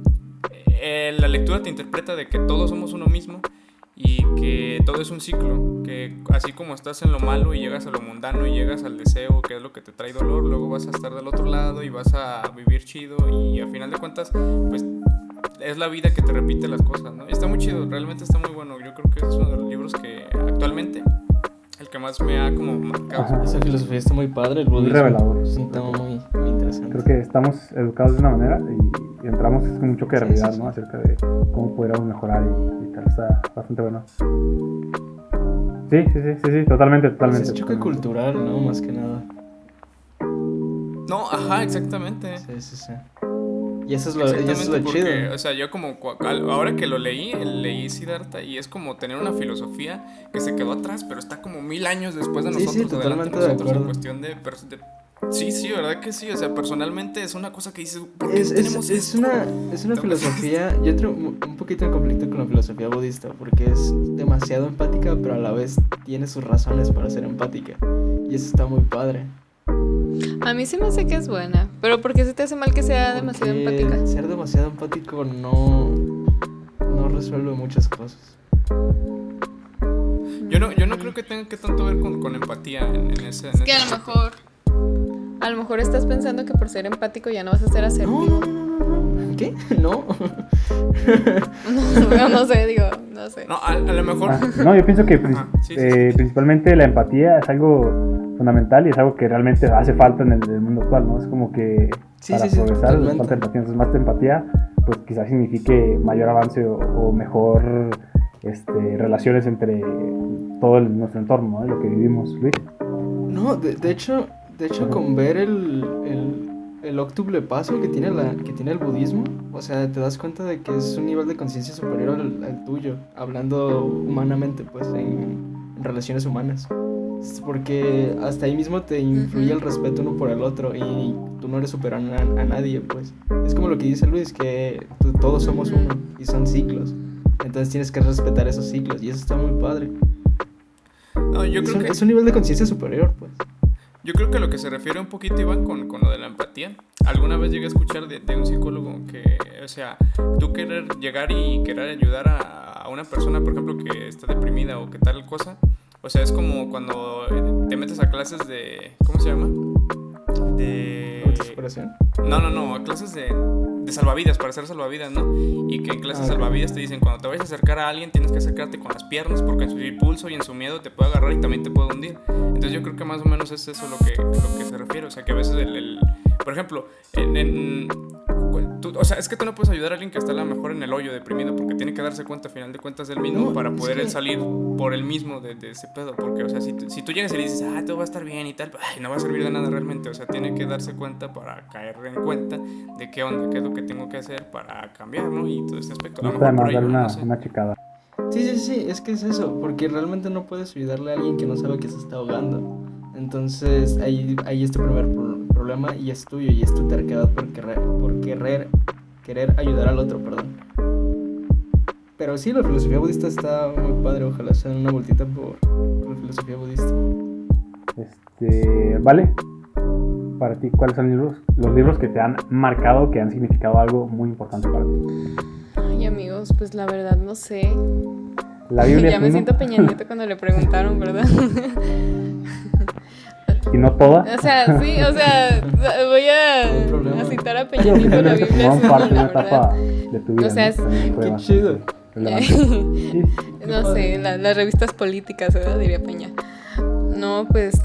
la lectura te interpreta de que todos somos uno mismo y que todo es un ciclo, que así como estás en lo malo y llegas a lo mundano y llegas al deseo, que es lo que te trae dolor, luego vas a estar del otro lado y vas a vivir chido y al final de cuentas, pues es la vida que te repite las cosas, ¿no? Y está muy chido, realmente está muy bueno. Yo creo que es uno de los libros que actualmente el que más me ha como marcado. Ajá. Esa filosofía está muy padre, el budismo. Muy revelador. Es un tema muy, muy interesante. Creo que estamos educados de una manera y entramos con mucho que realidad, ¿no? Acerca de cómo pudiéramos mejorar y tal. Está bastante bueno. Sí, totalmente. Pues es choque cultural, ¿no? Más que nada. No, ajá, exactamente. Sí. Y eso es lo chido. O sea, yo como ahora que leí Siddhartha y es como tener una filosofía que se quedó atrás, pero está como 1000 años después de nosotros, totalmente adelante de nosotros, acuerdo. en cuestión de sí, verdad que sí, o sea, personalmente es una cosa que dices, ¿por qué tenemos esto? Es una filosofía, yo entro un poquito en conflicto con la filosofía budista, porque es demasiado empática, pero a la vez tiene sus razones para ser empática, y eso está muy padre. A mí se me hace que es buena, pero ¿por qué se te hace mal que sea demasiado empática? Ser demasiado empático no resuelve muchas cosas. Yo no creo que tenga que tanto ver con empatía en ese. Es que a lo mejor estás pensando que por ser empático ya no vas a ser asertivo. No. ¿Qué? No. No sé. No, a lo mejor. No, yo pienso que Sí. principalmente la empatía es algo fundamental y es algo que realmente hace falta en el mundo actual, ¿no? Es como que para progresar totalmente. falta empatía. Entonces, más empatía, pues quizás signifique mayor avance o mejor relaciones entre todo nuestro entorno, ¿no? Lo que vivimos, Luis. No, de hecho con ver el octuple paso que tiene el budismo, o sea, te das cuenta de que es un nivel de conciencia superior al tuyo, hablando humanamente, pues, en relaciones humanas. Es porque hasta ahí mismo te influye el respeto uno por el otro y tú no eres superior a nadie, pues. Es como lo que dice Luis, que todos somos uno y son ciclos. Entonces tienes que respetar esos ciclos y eso está muy padre. No, yo creo que es un nivel de conciencia superior, pues. Yo creo que a lo que se refiere un poquito, Iván, con lo de la empatía. Alguna vez llegué a escuchar de un psicólogo que, o sea, tú querer llegar y querer ayudar a una persona, por ejemplo, que está deprimida o que tal cosa, o sea, es como cuando te metes a clases de, ¿cómo se llama? ¿Autosuperación? No, a clases de salvavidas, para hacer salvavidas, ¿no? Y que en clases de salvavidas te dicen, cuando te vayas a acercar a alguien tienes que acercarte con las piernas porque en su impulso y en su miedo te puede agarrar y también te puede hundir. Entonces yo creo que más o menos es eso lo que se refiere, o sea, que a veces por ejemplo, o sea, es que tú no puedes ayudar a alguien que está a lo mejor en el hoyo deprimido porque tiene que darse cuenta, al final de cuentas, del mismo para poder él salir por él mismo de ese pedo. Porque, o sea, si tú llegas y le dices, todo va a estar bien y tal, no va a servir de nada realmente. O sea, tiene que darse cuenta para caer en cuenta de qué onda, qué es lo que tengo que hacer para cambiar, ¿no? Y todo este aspecto. No está de más darle una checada. Sí, es que es eso, porque realmente no puedes ayudarle a alguien que no sabe que se está ahogando. Entonces ahí es tu primer problema y es tuyo y es tu terquedad por querer ayudar al otro, perdón. Pero sí, la filosofía budista está muy padre, ojalá se den una vueltita por la filosofía budista. Vale, para ti, ¿cuáles son los libros que te han marcado, que han significado algo muy importante para ti? Ay, amigos, pues la verdad no sé. La Biblia ya me siento Peña Nieto cuando le preguntaron, ¿verdad? Y no toda. O sea, voy a citar a Peña Nieto, la Biblia es una etapa de tu vida. O sea, qué chido. No sé, las revistas políticas, ¿verdad? Diría Peña. No, pues,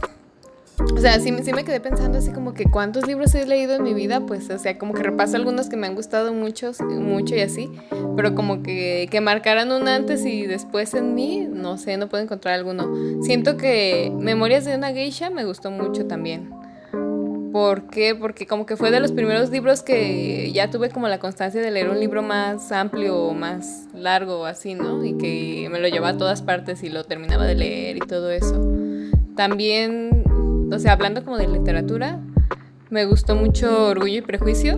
o sea, sí me quedé pensando así como que cuántos libros he leído en mi vida, pues, o sea, como que repaso algunos que me han gustado mucho y así, pero como que marcaran un antes y después en mí, no sé, no puedo encontrar alguno. Siento que Memorias de una geisha me gustó mucho también, ¿Por qué? Porque como que fue de los primeros libros que ya tuve como la constancia de leer un libro más amplio o más largo así, ¿no? Y que me lo llevaba a todas partes y lo terminaba de leer y todo eso. También, o sea, hablando como de literatura, me gustó mucho Orgullo y Prejuicio.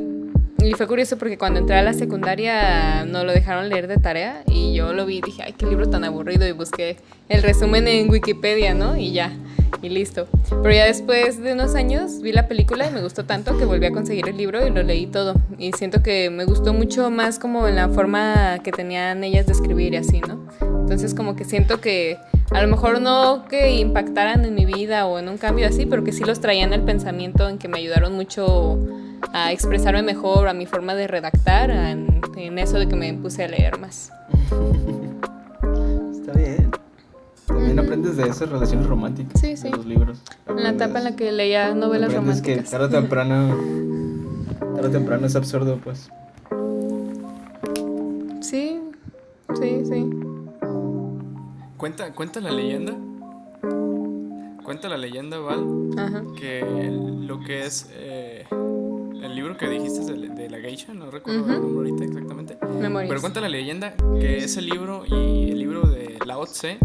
Y fue curioso porque cuando entré a la secundaria no lo dejaron leer de tarea y yo lo vi y dije, ay, qué libro tan aburrido, y busqué el resumen en Wikipedia, ¿no? Y ya, y listo. Pero ya después de unos años vi la película y me gustó tanto que volví a conseguir el libro y lo leí todo. Y siento que me gustó mucho más como en la forma que tenían ellas de escribir y así, ¿no? Entonces como que siento que a lo mejor no que impactaran en mi vida o en un cambio así, pero que sí los traían el pensamiento, en que me ayudaron mucho a expresarme mejor, a mi forma de redactar, en eso de que me puse a leer más. Está bien. También aprendes de esas relaciones románticas. Sí, sí. De los libros. En la etapa en la que leía novelas aprendes románticas. que tarde o temprano es absurdo, pues. Sí, sí, sí. Cuenta la leyenda. Cuenta la leyenda, Val, Ajá. que lo que es el libro que dijiste de la geisha, no recuerdo Ujú. el nombre ahorita exactamente. Memorias. Pero cuenta la leyenda que ese libro y el libro de Lao Tse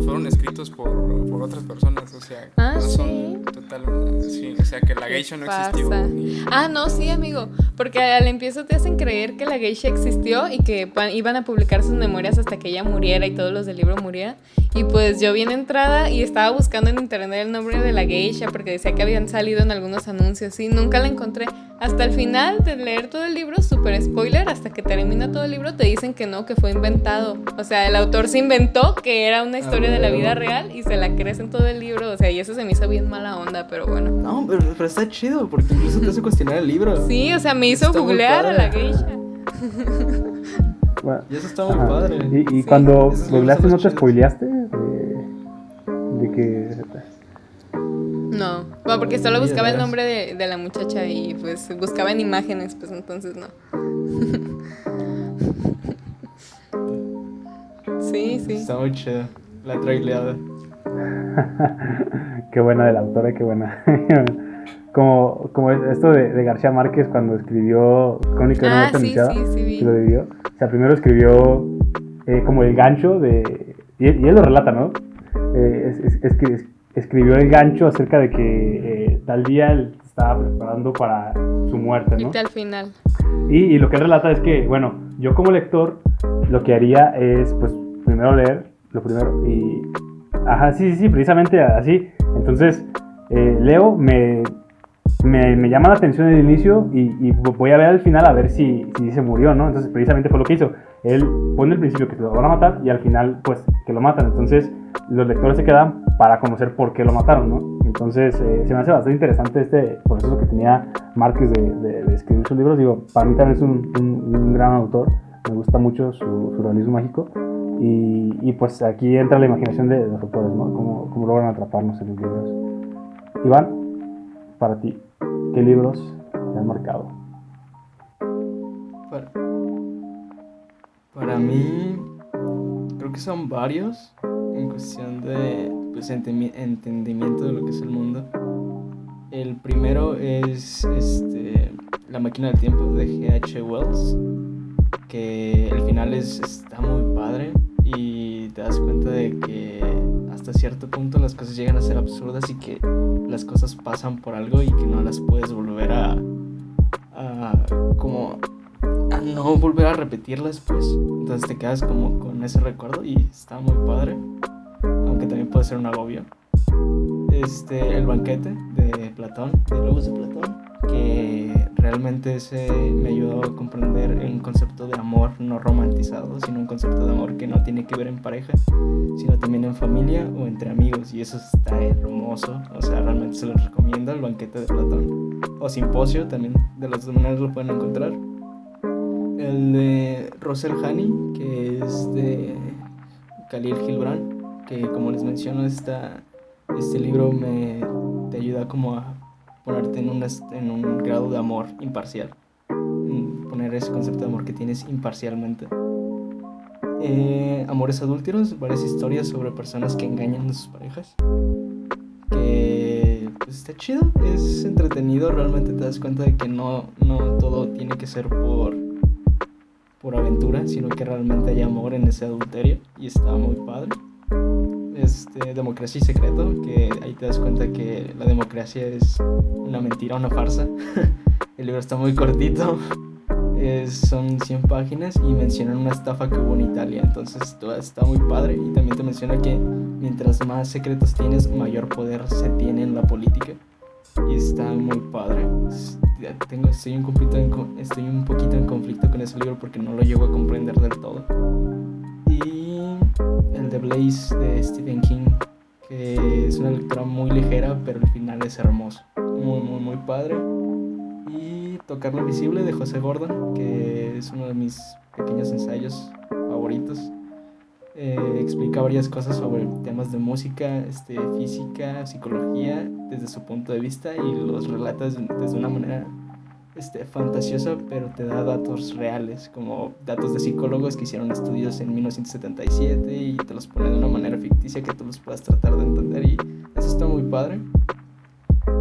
fueron escritos por otras personas, o sea, Ah, no sí. son sí, o sea, que la geisha no existió. Pasa. Ah, no, sí, amigo, porque al empiezo te hacen creer que la geisha existió y que iban a publicar sus memorias hasta que ella muriera y todos los del libro murieran. Y pues yo bien entrada y estaba buscando en internet el nombre de la geisha porque decía que habían salido en algunos anuncios y nunca la encontré. Hasta el final de leer todo el libro, súper spoiler, hasta que termina todo el libro te dicen que no, que fue inventado. O sea, el autor se inventó que era una historia de la vida real y se la crees en todo el libro. O sea, y eso se me hizo bien mala onda, pero bueno. No, pero está chido porque incluso te hace cuestionar el libro. Sí, o sea, me hizo Está muy googlear a padre. la geisha. Bueno, Y eso está muy ajá. padre. Y Sí. cuando Esos googleaste, son ¿no los te chidos. spoileaste? De que... No, bueno, porque solo Sí, de buscaba el veras. nombre de la muchacha y pues buscaba en imágenes, pues entonces no. Sí, sí. Está muy chido. La traileada. Qué buena de la autora, qué buena. Como esto de García Márquez cuando escribió Crónica de una muerte Sí, anunciada, sí, sí vi. que lo vivió. O sea, primero escribió como el gancho de... Y él lo relata, ¿no? Escribió el gancho acerca de que tal día él estaba preparando para su muerte, ¿no? Irte al final. Y lo que él relata es que, bueno, yo como lector lo que haría es, pues, primero leer lo primero y... Ajá, sí, precisamente así. Entonces, leo, me llama la atención el inicio y voy a ver al final a ver si se murió, ¿no? Entonces, precisamente fue lo que hizo. Él pone el principio que lo van a matar y al final, pues, que lo matan. Entonces, los lectores se quedan para conocer por qué lo mataron, ¿no? Entonces, se me hace bastante interesante este proceso que tenía Márquez de escribir sus libros. Digo, para mí también es un gran autor. Me gusta mucho su realismo mágico. Y pues aquí entra la imaginación de los autores, ¿no? Cómo logran atraparnos en los libros. Iván, para ti, ¿qué libros te han marcado? Para mí, creo que son varios en cuestión de pues, entendimiento de lo que es el mundo. El primero es La máquina del tiempo de G.H. Wells, que el final está muy padre y te das cuenta de que hasta cierto punto las cosas llegan a ser absurdas y que las cosas pasan por algo y que no las puedes volver a no volver a repetirlas, pues. Entonces te quedas como con ese recuerdo y está muy padre, aunque también puede ser un agobio. El banquete de Platón, Diálogos de Platón, que realmente me ayudó a comprender un concepto de amor no romantizado, sino un concepto de amor que no tiene que ver en pareja, sino también en familia o entre amigos, y eso está hermoso. O sea, realmente se los recomiendo, el banquete de Platón, o Simposio, también de las dos maneras lo pueden encontrar. El de Russell Haney, que es de Khalil Gibran, que como les menciono, este libro te ayuda como a ponerte en un grado de amor imparcial, poner ese concepto de amor que tienes imparcialmente. Amores adúlteros, varias historias sobre personas que engañan a sus parejas, que pues, pues está chido, es entretenido, realmente te das cuenta de que no todo tiene que ser por aventura, sino que realmente hay amor en ese adulterio y está muy padre. Democracia y secreto, que ahí te das cuenta que la democracia es una mentira, una farsa. El libro está muy cortito, son 100 páginas y mencionan una estafa que hubo en Italia, entonces está muy padre. Y también te menciona que mientras más secretos tienes, mayor poder se tiene en la política, y está muy padre. Estoy un poquito en conflicto con ese libro porque no lo llego a comprender del todo. Y el de Blaze de Stephen King, que es una lectura muy ligera, pero el final es hermoso, muy muy muy padre. Y Tocar lo invisible de José Gordon, que es uno de mis pequeños ensayos favoritos. Explica varias cosas sobre temas de música, física, psicología, desde su punto de vista, y los relata desde una manera fantasiosa, pero te da datos reales, como datos de psicólogos que hicieron estudios en 1977 y te los pone de una manera ficticia que tú los puedas tratar de entender, y eso está muy padre.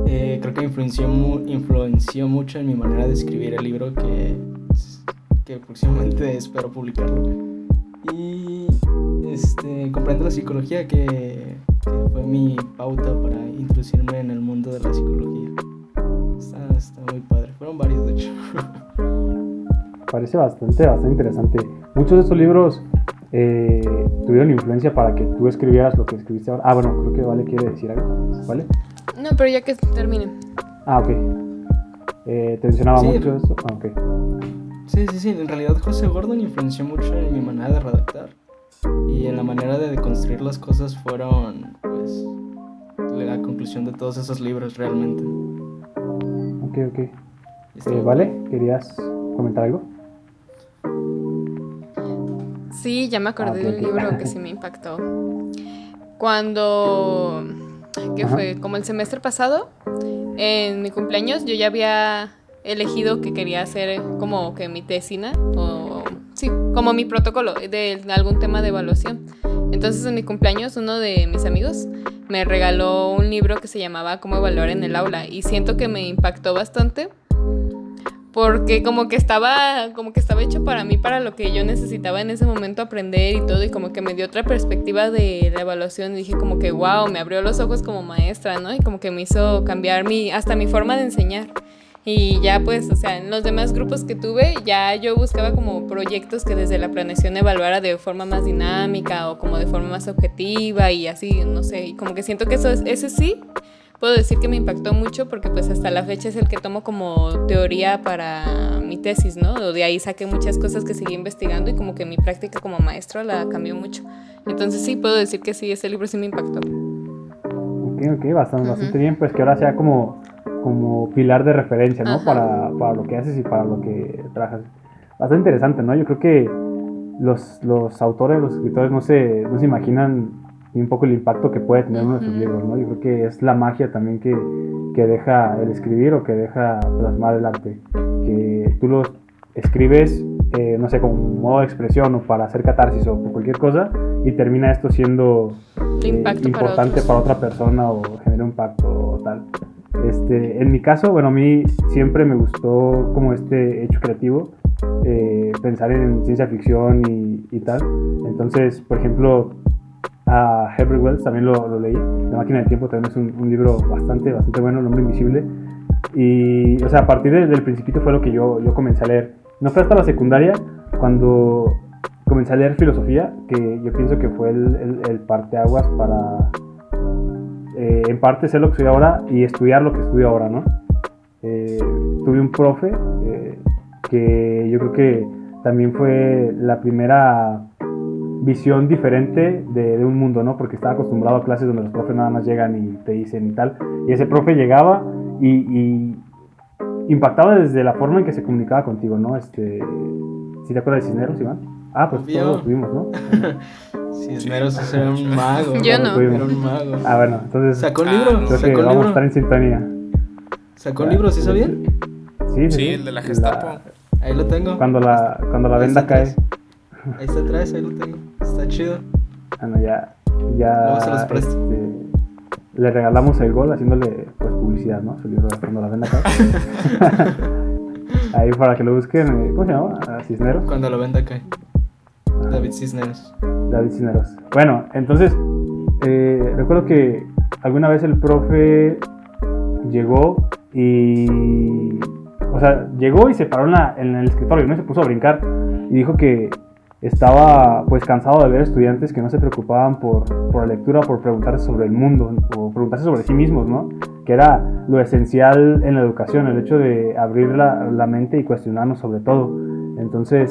Creo que influenció mucho en mi manera de escribir el libro, que próximamente espero publicarlo. Y comprendo la psicología, que fue mi pauta para introducirme en el mundo de la psicología. Está muy padre. Fueron varios, de hecho. Parece bastante interesante. Muchos de estos libros tuvieron influencia para que tú escribieras lo que escribiste ahora. Ah, bueno, creo que Vale quiere decir algo. ¿Vale? No, pero ya que termine. Ah, ok. ¿Te mencionaba mucho esto? Ah, ok. Sí. En realidad José Gordon influenció mucho en mi manera de redactar. Y en la manera de deconstruir las cosas fueron, pues, la conclusión de todos esos libros, realmente. Ok. ¿Vale? ¿Querías comentar algo? Sí, ya me acordé de un libro que sí me impactó. Cuando... ¿Qué fue? Como el semestre pasado, en mi cumpleaños, yo ya había elegido que quería hacer como que mi tesina, o sí, como mi protocolo de algún tema de evaluación. Entonces en mi cumpleaños uno de mis amigos me regaló un libro que se llamaba Cómo evaluar en el aula, y siento que me impactó bastante porque como que estaba hecho para mí, para lo que yo necesitaba en ese momento aprender y todo, y como que me dio otra perspectiva de la evaluación, y dije como que wow, me abrió los ojos como maestra, ¿no? Y como que me hizo cambiar hasta mi forma de enseñar. Y ya pues, o sea, en los demás grupos que tuve, ya yo buscaba como proyectos que desde la planeación evaluara de forma más dinámica o como de forma más objetiva y así, no sé, y como que siento que ese sí, puedo decir que me impactó mucho, porque pues hasta la fecha es el que tomo como teoría para mi tesis, ¿no? De ahí saqué muchas cosas que seguí investigando, y como que mi práctica como maestra la cambió mucho. Entonces sí, puedo decir que sí, ese libro sí me impactó. Ok, bastante bien, pues que ahora sea como pilar de referencia, ¿no? Para lo que haces y para lo que trabajas. Bastante interesante, ¿no? Yo creo que los autores, los escritores no se imaginan un poco el impacto que puede tener uno de sus libros, ¿no? Yo creo que es la magia también que deja el escribir, o que deja plasmar el arte. Que tú los escribes, no sé, como un modo de expresión o para hacer catarsis o por cualquier cosa, y termina esto siendo importante para otra persona, o genera un impacto o tal. En mi caso, bueno, a mí siempre me gustó como este hecho creativo, pensar en ciencia ficción y tal. Entonces, por ejemplo, a Herbert Wells también lo leí. La máquina del tiempo también es un libro bastante bueno, El hombre invisible. Y, o sea, a partir del Principito fue lo que yo comencé a leer. No fue hasta la secundaria cuando comencé a leer filosofía, que yo pienso que fue el parteaguas para, en parte, ser lo que soy ahora y estudiar lo que estudio ahora, ¿no? Tuve un profe que yo creo que también fue la primera visión diferente de un mundo, ¿no? Porque estaba acostumbrado a clases donde los profes nada más llegan y te dicen y tal, y ese profe llegaba y impactaba desde la forma en que se comunicaba contigo, ¿no? ¿Sí te acuerdas de Cisneros, Iván? Ah, pues obvio. Todos lo tuvimos, ¿no? Cisneros era un mago. Yo no. Era un mago. Ah, bueno, entonces ¿Sacó el libro? creo que vamos a estar en sintonía. ¿Sacó el libro? ¿Sí sabían? Sí, el de la Gestapo. Ahí lo tengo. Cuando la venda cae. Ahí está atrás, ahí lo tengo. Está chido. Bueno, ya Luego se los presto. le regalamos el gol haciéndole pues publicidad, ¿no? Su libro Cuando la venda cae. Ahí para que lo busquen, ¿cómo se llama? Cisneros. Cuando la venda cae. David Cisneros. David Cisneros. Bueno, entonces, recuerdo que alguna vez el profe llegó y... O sea, llegó y se paró en el escritorio, ¿no? Y se puso a brincar y dijo que estaba pues cansado de ver estudiantes que no se preocupaban por la lectura, por preguntarse sobre el mundo o preguntarse sobre sí mismos, ¿no? Que era lo esencial en la educación, el hecho de abrir la mente y cuestionarnos sobre todo. Entonces,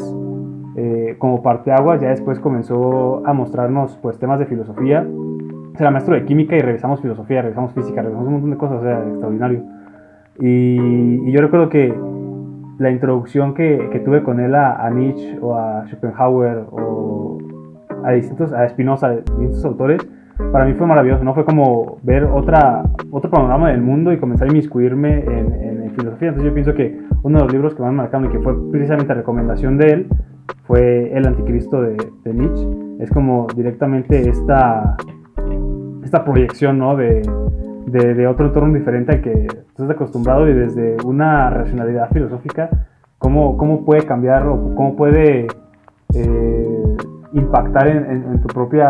como parteaguas, ya después comenzó a mostrarnos pues temas de filosofía. Era maestro de química y revisamos filosofía, revisamos física, revisamos un montón de cosas, o sea, extraordinario. Y yo recuerdo que la introducción que tuve con él a Nietzsche o a Schopenhauer o a Spinoza, a distintos autores, para mí fue maravilloso, ¿no? Fue como ver otro panorama del mundo y comenzar a inmiscuirme en filosofía. Entonces yo pienso que uno de los libros que más me marcaron y que fue precisamente recomendación de él fue El Anticristo de Nietzsche. Es como directamente esta proyección, ¿no? de otro entorno diferente al que estás acostumbrado y desde una racionalidad filosófica, cómo puede cambiar o cómo puede impactar en tu propio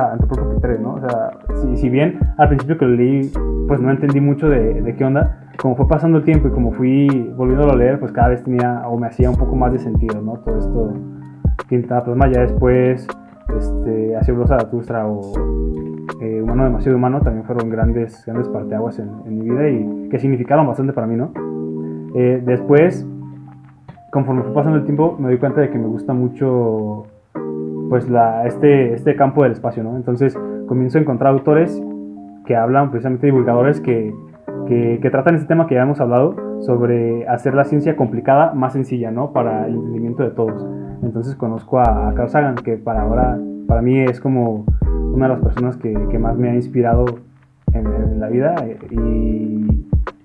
criterio, ¿no? O sea, si bien al principio que lo leí, pues no entendí mucho de qué onda, como fue pasando el tiempo y como fui volviéndolo a leer, pues cada vez tenía o me hacía un poco más de sentido, ¿no? Todo esto que intentaba plasmar. Ya después, Así habló Zaratustra o Humano demasiado humano, también fueron grandes parteaguas en mi vida y que significaron bastante para mí, ¿no? Después, conforme fue pasando el tiempo, me doy cuenta de que me gusta mucho pues este campo del espacio, ¿no? Entonces comienzo a encontrar autores que hablan, precisamente divulgadores que tratan este tema que ya hemos hablado, sobre hacer la ciencia complicada más sencilla, ¿no? Para el entendimiento de todos. Entonces conozco a Carl Sagan, que para mí es como una de las personas que más me ha inspirado en la vida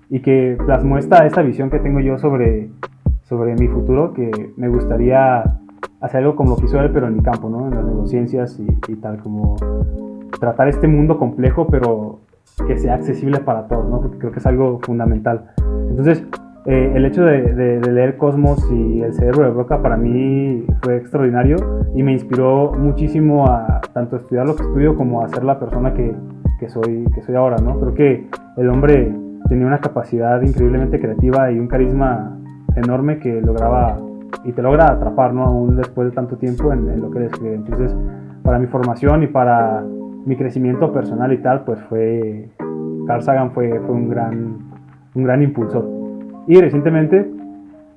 y que plasmó esta visión que tengo yo sobre mi futuro, que me gustaría hacer algo como lo que hizo él, pero en mi campo, ¿no? En las neurociencias y tal, como tratar este mundo complejo, pero que sea accesible para todos, ¿no? Porque creo que es algo fundamental. Entonces, el hecho de leer Cosmos y El cerebro de Broca para mí fue extraordinario y me inspiró muchísimo a tanto estudiar lo que estudio como a ser la persona que soy ahora, ¿no? Creo que el hombre tenía una capacidad increíblemente creativa y un carisma enorme que lograba y te logra atrapar, ¿no? Aún después de tanto tiempo en lo que él escribe. Entonces, para mi formación y para mi crecimiento personal y tal, pues Carl Sagan fue un gran impulsor. Y recientemente,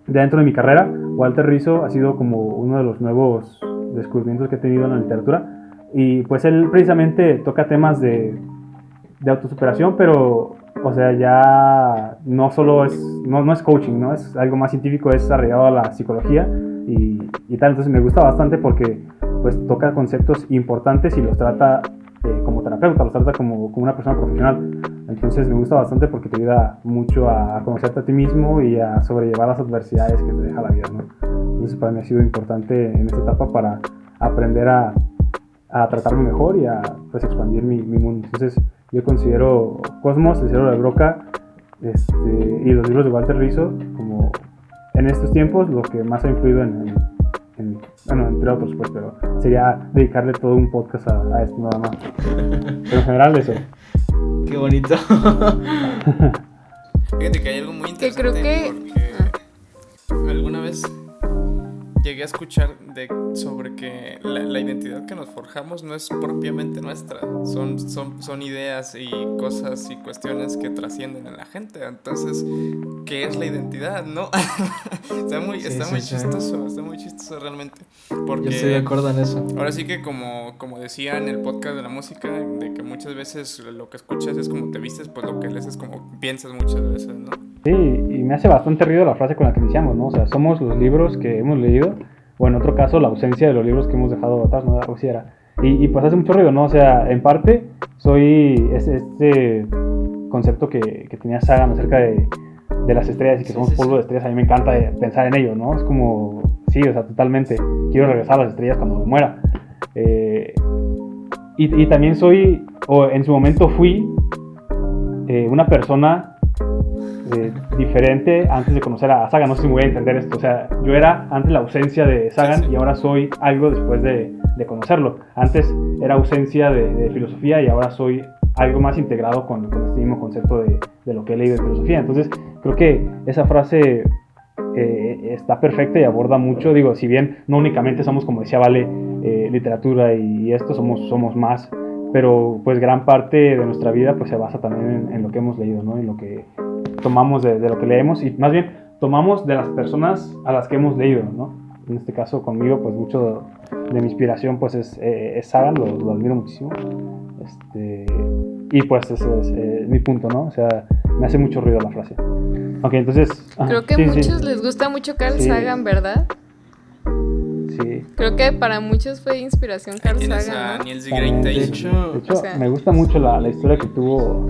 dentro de mi carrera, Walter Rizzo ha sido como uno de los nuevos descubrimientos que he tenido en la literatura. Y pues él precisamente toca temas de autosuperación, pero, o sea, ya no solo no es coaching, ¿no? Es algo más científico, es arraigado a la psicología y tal. Entonces me gusta bastante porque pues toca conceptos importantes y los trata como terapeuta, los trata como una persona profesional. Entonces me gusta bastante porque te ayuda mucho a conocerte a ti mismo y a sobrellevar las adversidades que te deja la vida, ¿no? Entonces para mí ha sido importante en esta etapa para aprender a tratarme mejor y a pues expandir mi mundo. Entonces yo considero Cosmos, El cerebro de Broca y los libros de Walter Rizzo como en estos tiempos lo que más ha influido bueno, entre otros, pues, pero sería dedicarle todo un podcast a esto nada más. Pero en general eso. Qué bonito. Fíjate que hay algo muy interesante. Que creo que porque alguna vez llegué a escuchar sobre que la identidad que nos forjamos no es propiamente nuestra, son ideas y cosas y cuestiones que trascienden en la gente. Entonces, ¿qué es la identidad? ¿No? Está muy chistoso realmente. Porque yo estoy de acuerdo en eso. Ahora sí que como decía en el podcast de la música, de que muchas veces lo que escuchas es como te vistes, pues lo que lees es como piensas muchas veces, ¿no? Sí, y me hace bastante ruido la frase con la que iniciamos, ¿no? O sea, somos los libros que hemos leído, o en otro caso, la ausencia de los libros que hemos dejado atrás, ¿no? Algo así era. Y pues hace mucho ruido, ¿no? O sea, en parte, soy este concepto que tenía Sagan acerca de las estrellas y que somos polvo de estrellas. A mí me encanta pensar en ello, ¿no? Es como, sí, o sea, totalmente. Quiero regresar a las estrellas cuando me muera. Y también soy, o en su momento fui, una persona diferente antes de conocer a Sagan. No sé si me voy a entender esto. O sea, yo era antes la ausencia de Sagan y ahora soy algo después de conocerlo. Antes era ausencia de filosofía y ahora soy algo más integrado con este mismo concepto de lo que he leído de filosofía. Entonces, creo que esa frase está perfecta y aborda mucho. Digo, si bien no únicamente somos, como decía Vale, literatura y esto, somos más, pero pues gran parte de nuestra vida pues se basa también en lo que hemos leído, ¿no? En lo que tomamos de lo que leemos y más bien tomamos de las personas a las que hemos leído, ¿no? En este caso conmigo pues mucho de mi inspiración pues es Sagan, lo admiro muchísimo, y pues ese es mi punto, ¿no? O sea, me hace mucho ruido la frase. Ok, entonces... Creo que a muchos les gusta mucho Carl Sagan, ¿verdad? Sí. Creo que para muchos fue inspiración Carl Sagan, ¿no? Niels deGrasse Tyson. De hecho, o sea, me gusta mucho la historia que tuvo.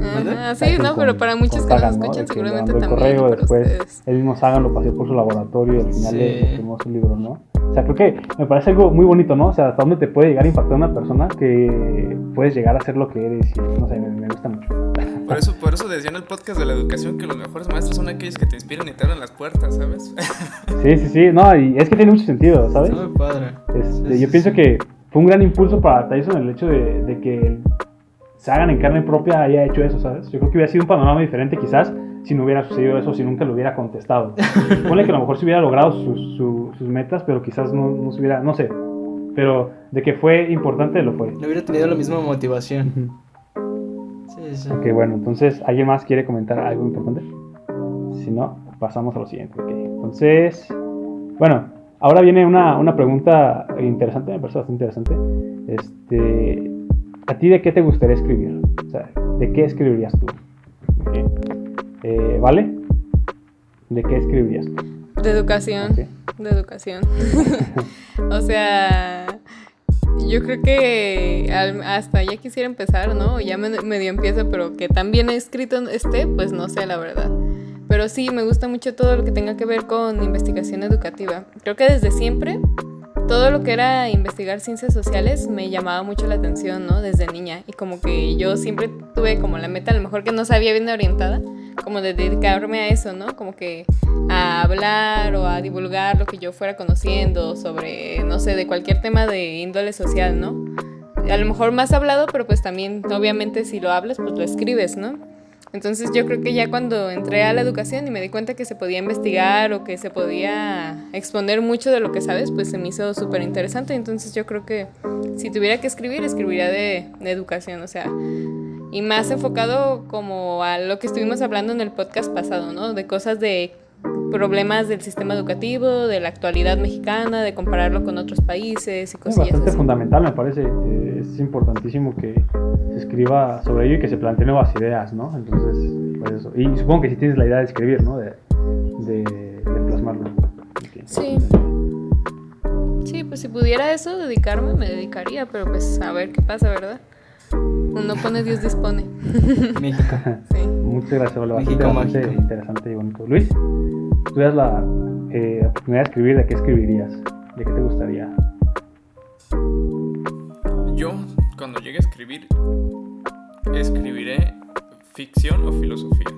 Sí, no, pero para muchos que nos escuchan, ¿no? Seguramente también. Correo, después el mismo Sagan lo paseó por su laboratorio y al final le firmó su libro, ¿no? O sea, creo que me parece algo muy bonito, ¿no? O sea, hasta dónde te puede llegar a impactar una persona que puedes llegar a ser lo que eres y no sé, me gusta mucho. Por eso decía en el podcast de la educación que los mejores maestros son aquellos que te inspiran y te abren las puertas, ¿sabes? Sí, no, y es que tiene mucho sentido, ¿sabes? Está muy padre. Yo pienso que fue un gran impulso para Tyson el hecho de que Sagan en carne propia haya hecho eso, ¿sabes? Yo creo que hubiera sido un panorama diferente quizás si no hubiera sucedido eso, si nunca lo hubiera contestado. Supone que a lo mejor se hubiera logrado sus metas, pero quizás no se hubiera, no sé, pero de que fue importante lo fue. No hubiera tenido la misma motivación. Sí. Ok, bueno, entonces, ¿alguien más quiere comentar algo importante? Si no, pasamos a lo siguiente. Okay. Entonces, bueno, ahora viene una pregunta interesante, me parece bastante interesante. ¿A ti de qué te gustaría escribir? O sea, ¿de qué escribirías tú? Okay. ¿Vale? ¿De qué escribirías tú? De educación. Okay. De educación. O sea, yo creo que hasta ya quisiera empezar, ¿no? Ya medio empieza, pero que tan bien escrito esté, pues no sé, la verdad. Pero sí, me gusta mucho todo lo que tenga que ver con investigación educativa. Creo que desde siempre, todo lo que era investigar ciencias sociales me llamaba mucho la atención, ¿no? Desde niña. Y como que yo siempre tuve como la meta, a lo mejor que no sabía bien orientada, como de dedicarme a eso, ¿no? Como que a hablar o a divulgar lo que yo fuera conociendo sobre, no sé, de cualquier tema de índole social, ¿no? A lo mejor más hablado, pero pues también, obviamente, si lo hablas, pues lo escribes, ¿no? Entonces yo creo que ya cuando entré a la educación y me di cuenta que se podía investigar o que se podía exponer mucho de lo que sabes, pues se me hizo súper interesante. Entonces yo creo que si tuviera que escribir, escribiría de educación, o sea, y más enfocado como a lo que estuvimos hablando en el podcast pasado, ¿no? De cosas de problemas del sistema educativo, de la actualidad mexicana, de compararlo con otros países y cosillas bastante así. Fundamental, me parece. Es importantísimo que se escriba sobre ello y que se planteen nuevas ideas, ¿no? Entonces, pues eso. Y supongo que si tienes la idea de escribir, ¿no? De plasmarlo. Okay. Sí. Sí, pues si pudiera eso, dedicarme, me dedicaría, pero pues a ver qué pasa, ¿verdad? Uno pone, Dios dispone. México. Sí. Muchas gracias, Vale. México Bastante mágico. interesante y bonito. Luis, tú tuvieras la oportunidad de escribir, ¿de qué escribirías? ¿De qué te gustaría? Yo, cuando llegue a escribir, escribiré ficción o filosofía.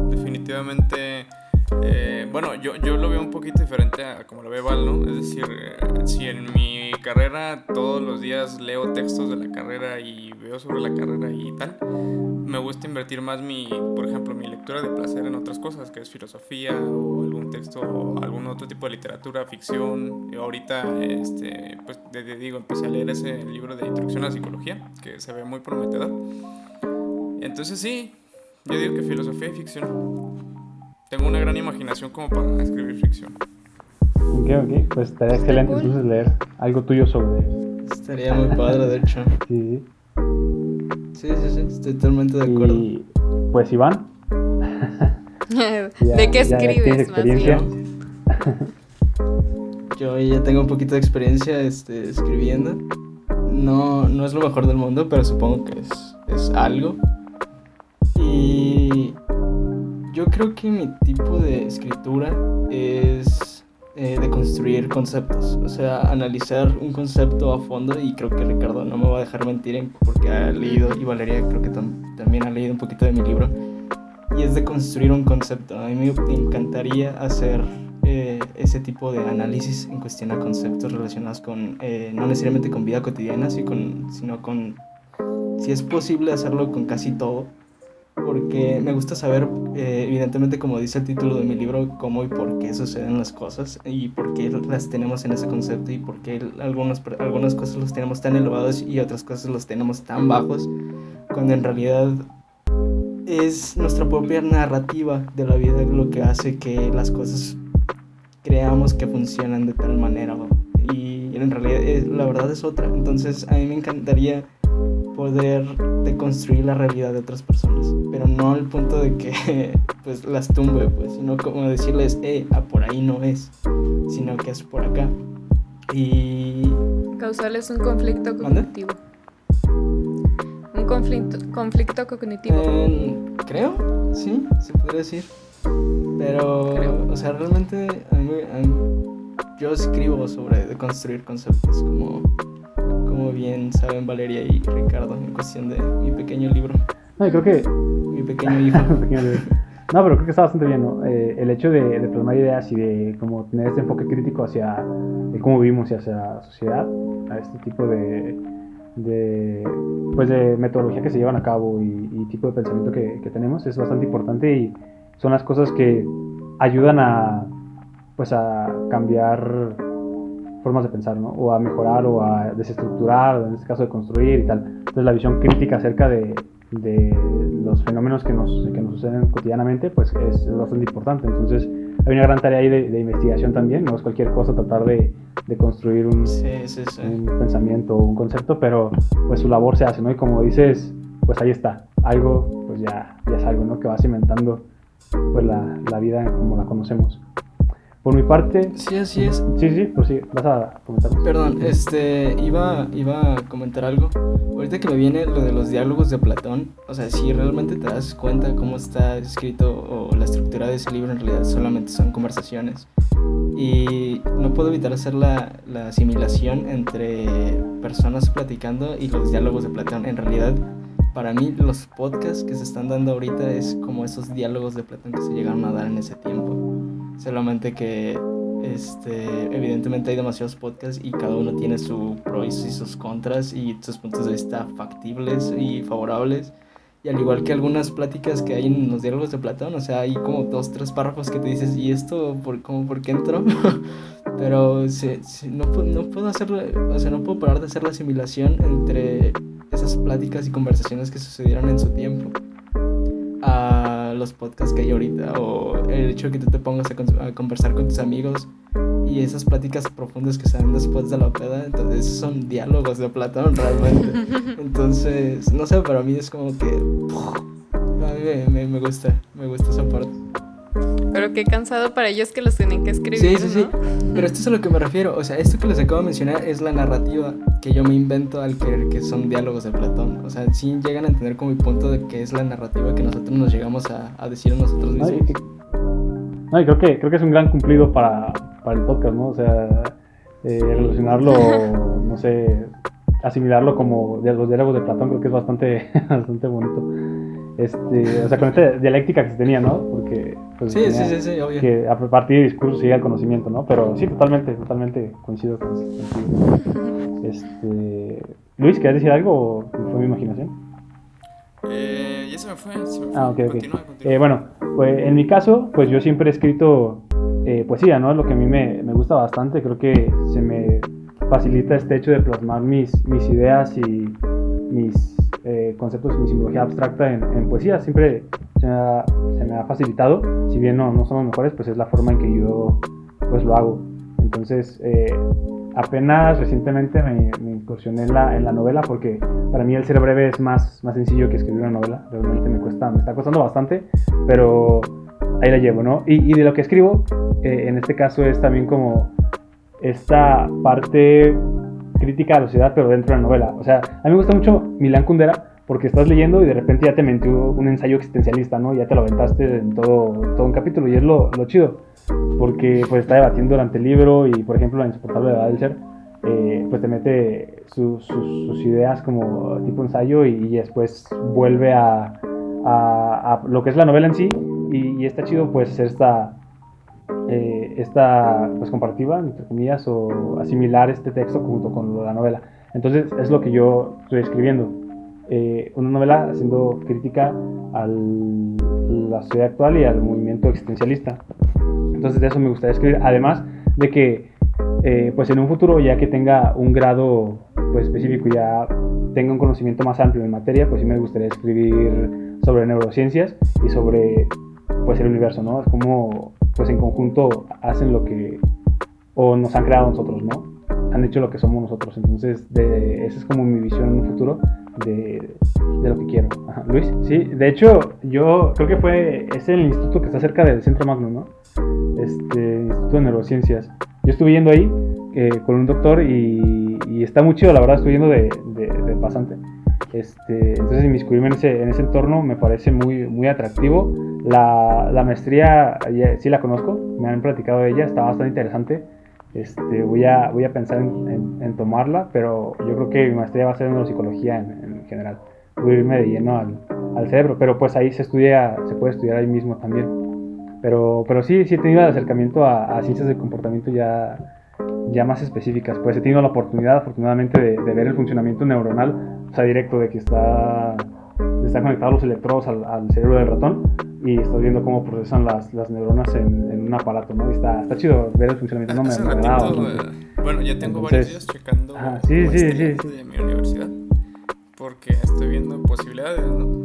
Definitivamente, bueno, yo lo veo un poquito diferente a como lo ve Val, ¿no? Es decir, si en mi carrera todos los días leo textos de la carrera y veo sobre la carrera y tal, me gusta invertir más por ejemplo, mi lectura de placer en otras cosas, que es filosofía o algún texto o algún otro tipo de literatura, ficción. Yo ahorita, pues empecé a leer ese libro de Introducción a la Psicología, que se ve muy prometedor. Entonces sí, yo digo que filosofía y ficción. Tengo una gran imaginación como para escribir ficción. Ok, pues estaría excelente cool. Entonces leer algo tuyo sobre... Estaría muy padre, de hecho. Sí. Sí, estoy totalmente de acuerdo. Y pues Iván. ¿De qué escribes, más bien? Yo ya tengo un poquito de experiencia escribiendo. No es lo mejor del mundo, pero supongo que es algo. Y yo creo que mi tipo de escritura es de construir conceptos. O sea, analizar un concepto a fondo. Y creo que Ricardo no me va a dejar mentir porque ha leído, y Valeria creo que también ha leído un poquito de mi libro. y es de construir un concepto. A mí me encantaría hacer ese tipo de análisis en cuestión a conceptos relacionados con, no necesariamente con vida cotidiana, sino con, si es posible hacerlo con casi todo, porque me gusta saber, evidentemente, como dice el título de mi libro, cómo y por qué suceden las cosas y por qué las tenemos en ese concepto y por qué algunas cosas las tenemos tan elevadas y otras cosas las tenemos tan bajos, cuando en realidad es nuestra propia narrativa de la vida lo que hace que las cosas creamos que funcionan de tal manera, y en realidad la verdad es otra. Entonces a mí me encantaría poder deconstruir la realidad de otras personas, pero no al punto de que pues las tumbe, pues, sino como decirles, por ahí no es, sino que es por acá, y causarles un conflicto cognitivo. Un conflicto cognitivo. Creo, sí, se podría decir. Pero, o sea, realmente yo escribo sobre deconstruir conceptos, como bien saben Valeria y Ricardo, en cuestión de mi pequeño libro. No, y creo que... Mi pequeño hijo. No, pero creo que está bastante bien, ¿no? El hecho de plasmar ideas y de como tener este enfoque crítico hacia cómo vivimos y hacia la sociedad, a este tipo de metodología que se llevan a cabo y tipo de pensamiento que tenemos es bastante importante, y son las cosas que ayudan a cambiar formas de pensar, ¿no? O a mejorar o a desestructurar, o en este caso de construir y tal. Entonces la visión crítica acerca de los fenómenos que nos suceden cotidianamente pues es bastante importante. Entonces hay una gran tarea ahí de investigación también, no es cualquier cosa tratar de construir un pensamiento o un concepto, pero pues su labor se hace, ¿no? Y como dices, pues ahí está, algo pues ya es algo, ¿no? Que va cimentando pues la vida como la conocemos. Por mi parte... Sí, así es. Sí, pues sí, vas a comentar. Perdón, iba a comentar algo. Ahorita que me viene lo de los diálogos de Platón, o sea, si realmente te das cuenta cómo está escrito o la estructura de ese libro, en realidad solamente son conversaciones. Y no puedo evitar hacer la asimilación entre personas platicando y los diálogos de Platón. En realidad, para mí, los podcasts que se están dando ahorita es como esos diálogos de Platón que se llegaron a dar en ese tiempo. Solamente que evidentemente hay demasiados podcasts y cada uno tiene sus pros y sus contras y sus puntos de vista factibles y favorables. Y al igual que algunas pláticas que hay en los diálogos de Platón, o sea, hay como 2-3 párrafos que te dices, ¿y esto por qué entró? Pero no puedo hacerlo, o sea, no puedo parar de hacer la asimilación entre esas pláticas y conversaciones que sucedieron en su tiempo a los podcasts que hay ahorita, o el hecho de que tú te pongas a conversar con tus amigos y esas pláticas profundas que se dan después de la peda. Entonces esos son diálogos de Platón realmente. Entonces, no sé, para mí es como que a mí me gusta esa parte. Pero qué cansado para ellos que los tienen que escribir, sí. Pero esto es a lo que me refiero. O sea, esto que les acabo de mencionar es la narrativa que yo me invento al creer que son diálogos de Platón. O sea, sí llegan a entender como mi punto de que es la narrativa que nosotros nos llegamos a decir a nosotros mismos. No, y creo que es un gran cumplido para el podcast, ¿no? O sea, relacionarlo, no sé, asimilarlo como de los diálogos de Platón, creo que es bastante bonito. O sea, con esta dialéctica que se tenía, ¿no? Porque pues, sí, obvio. Que a partir del discurso sigue el conocimiento, ¿no? Pero sí, totalmente coincido contigo. Luis, ¿querías decir algo o fue mi imaginación? Ya se me fue. Ok. Continúa. Bueno, pues en mi caso, pues yo siempre he escrito poesía, ¿no? Es lo que a mí me gusta bastante. Creo que se me facilita este hecho de plasmar mis ideas y mis conceptos, mi simbología abstracta en poesía. Siempre se me ha facilitado, si bien no son los mejores, pues es la forma en que yo pues lo hago. Entonces apenas recientemente me incursioné en la novela, porque para mí el ser breve es más sencillo que escribir una novela. Realmente me está costando bastante, pero ahí la llevo, ¿no? Y de lo que escribo, en este caso es también como esta parte crítica a la sociedad, pero dentro de la novela. O sea, a mí me gusta mucho Milán Kundera, porque estás leyendo y de repente ya te metió un ensayo existencialista, ¿no? Ya te lo aventaste en todo un capítulo, y es lo chido, porque pues está debatiendo durante el libro. Y por ejemplo La insoportable edad del ser, pues te mete sus ideas como tipo ensayo, y después vuelve a a lo que es la novela en sí, y está chido pues hacer esta pues comparativa, entre comillas, o asimilar este texto junto con la novela. Entonces es lo que yo estoy escribiendo, una novela haciendo crítica a la sociedad actual y al movimiento existencialista. Entonces de eso me gustaría escribir, además de que pues en un futuro, ya que tenga un grado pues específico, ya tenga un conocimiento más amplio en materia, pues sí me gustaría escribir sobre neurociencias y sobre pues el universo, ¿no? Es como pues en conjunto hacen lo que o nos han creado nosotros, ¿no? Han hecho lo que somos nosotros. Entonces esa es como mi visión en un futuro de lo que quiero. Ajá. Luis, sí, de hecho yo creo que es el instituto que está cerca del Centro Magno, ¿no? Instituto de Neurociencias. Yo estuve yendo ahí con un doctor y está muy chido, la verdad. Estuve yendo de pasante. Entonces inmiscuirme en ese entorno me parece muy, muy atractivo. La maestría sí la conozco, me han platicado de ella, está bastante interesante. Voy a pensar en tomarla, pero yo creo que mi maestría va a ser en neuropsicología en general. Voy a irme de lleno al cerebro, pero pues ahí se puede estudiar ahí mismo también. Pero sí he tenido el acercamiento a ciencias del comportamiento ya más específicas. Pues he tenido la oportunidad, afortunadamente, de ver el funcionamiento neuronal, o sea, directo, de que están conectados los electrodos al cerebro del ratón y estás viendo cómo procesan las neuronas en un aparato, ¿no? Y está chido ver el funcionamiento. No me agrada. Bueno, ya tengo varios días checando sí. de mi universidad, porque estoy viendo posibilidades, ¿no?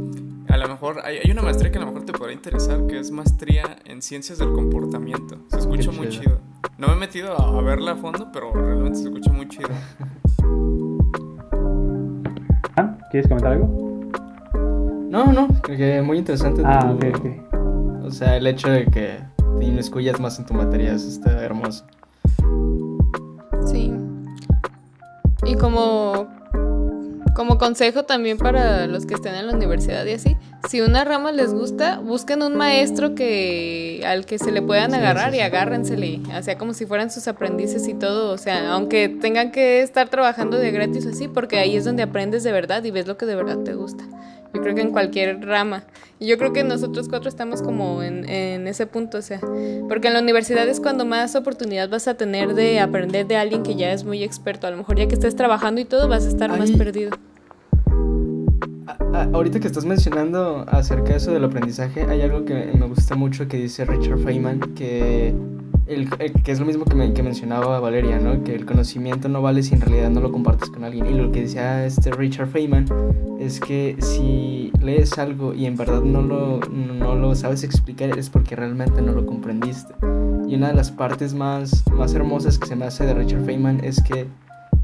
A lo mejor hay una maestría que a lo mejor te podría interesar, que es maestría en ciencias del comportamiento. Se escucha muy chido. No me he metido a verla a fondo, pero realmente se escucha muy chido. ¿Quieres comentar algo? No, que muy interesante. Ok. O sea, el hecho de que te inmiscuyas más en tu materia está hermoso. Sí. Y como consejo también para los que estén en la universidad y así, si una rama les gusta, busquen un maestro al que se le puedan agarrar y agárrensele, o sea, como si fueran sus aprendices y todo, o sea, aunque tengan que estar trabajando de gratis o así, porque ahí es donde aprendes de verdad y ves lo que de verdad te gusta. Yo creo que en cualquier rama. Y yo creo que nosotros 4 estamos como en ese punto, o sea, porque en la universidad es cuando más oportunidad vas a tener de aprender de alguien que ya es muy experto. A lo mejor ya que estés trabajando y todo vas a estar más perdido. Ahorita que estás mencionando acerca de eso del aprendizaje, hay algo que me gusta mucho que dice Richard Feynman, que es lo mismo que mencionaba Valeria, ¿no? Que el conocimiento no vale si en realidad no lo compartes con alguien. Y lo que decía Richard Feynman es que si lees algo y en verdad no lo sabes explicar, es porque realmente no lo comprendiste. Y una de las partes más hermosas que se me hace de Richard Feynman es que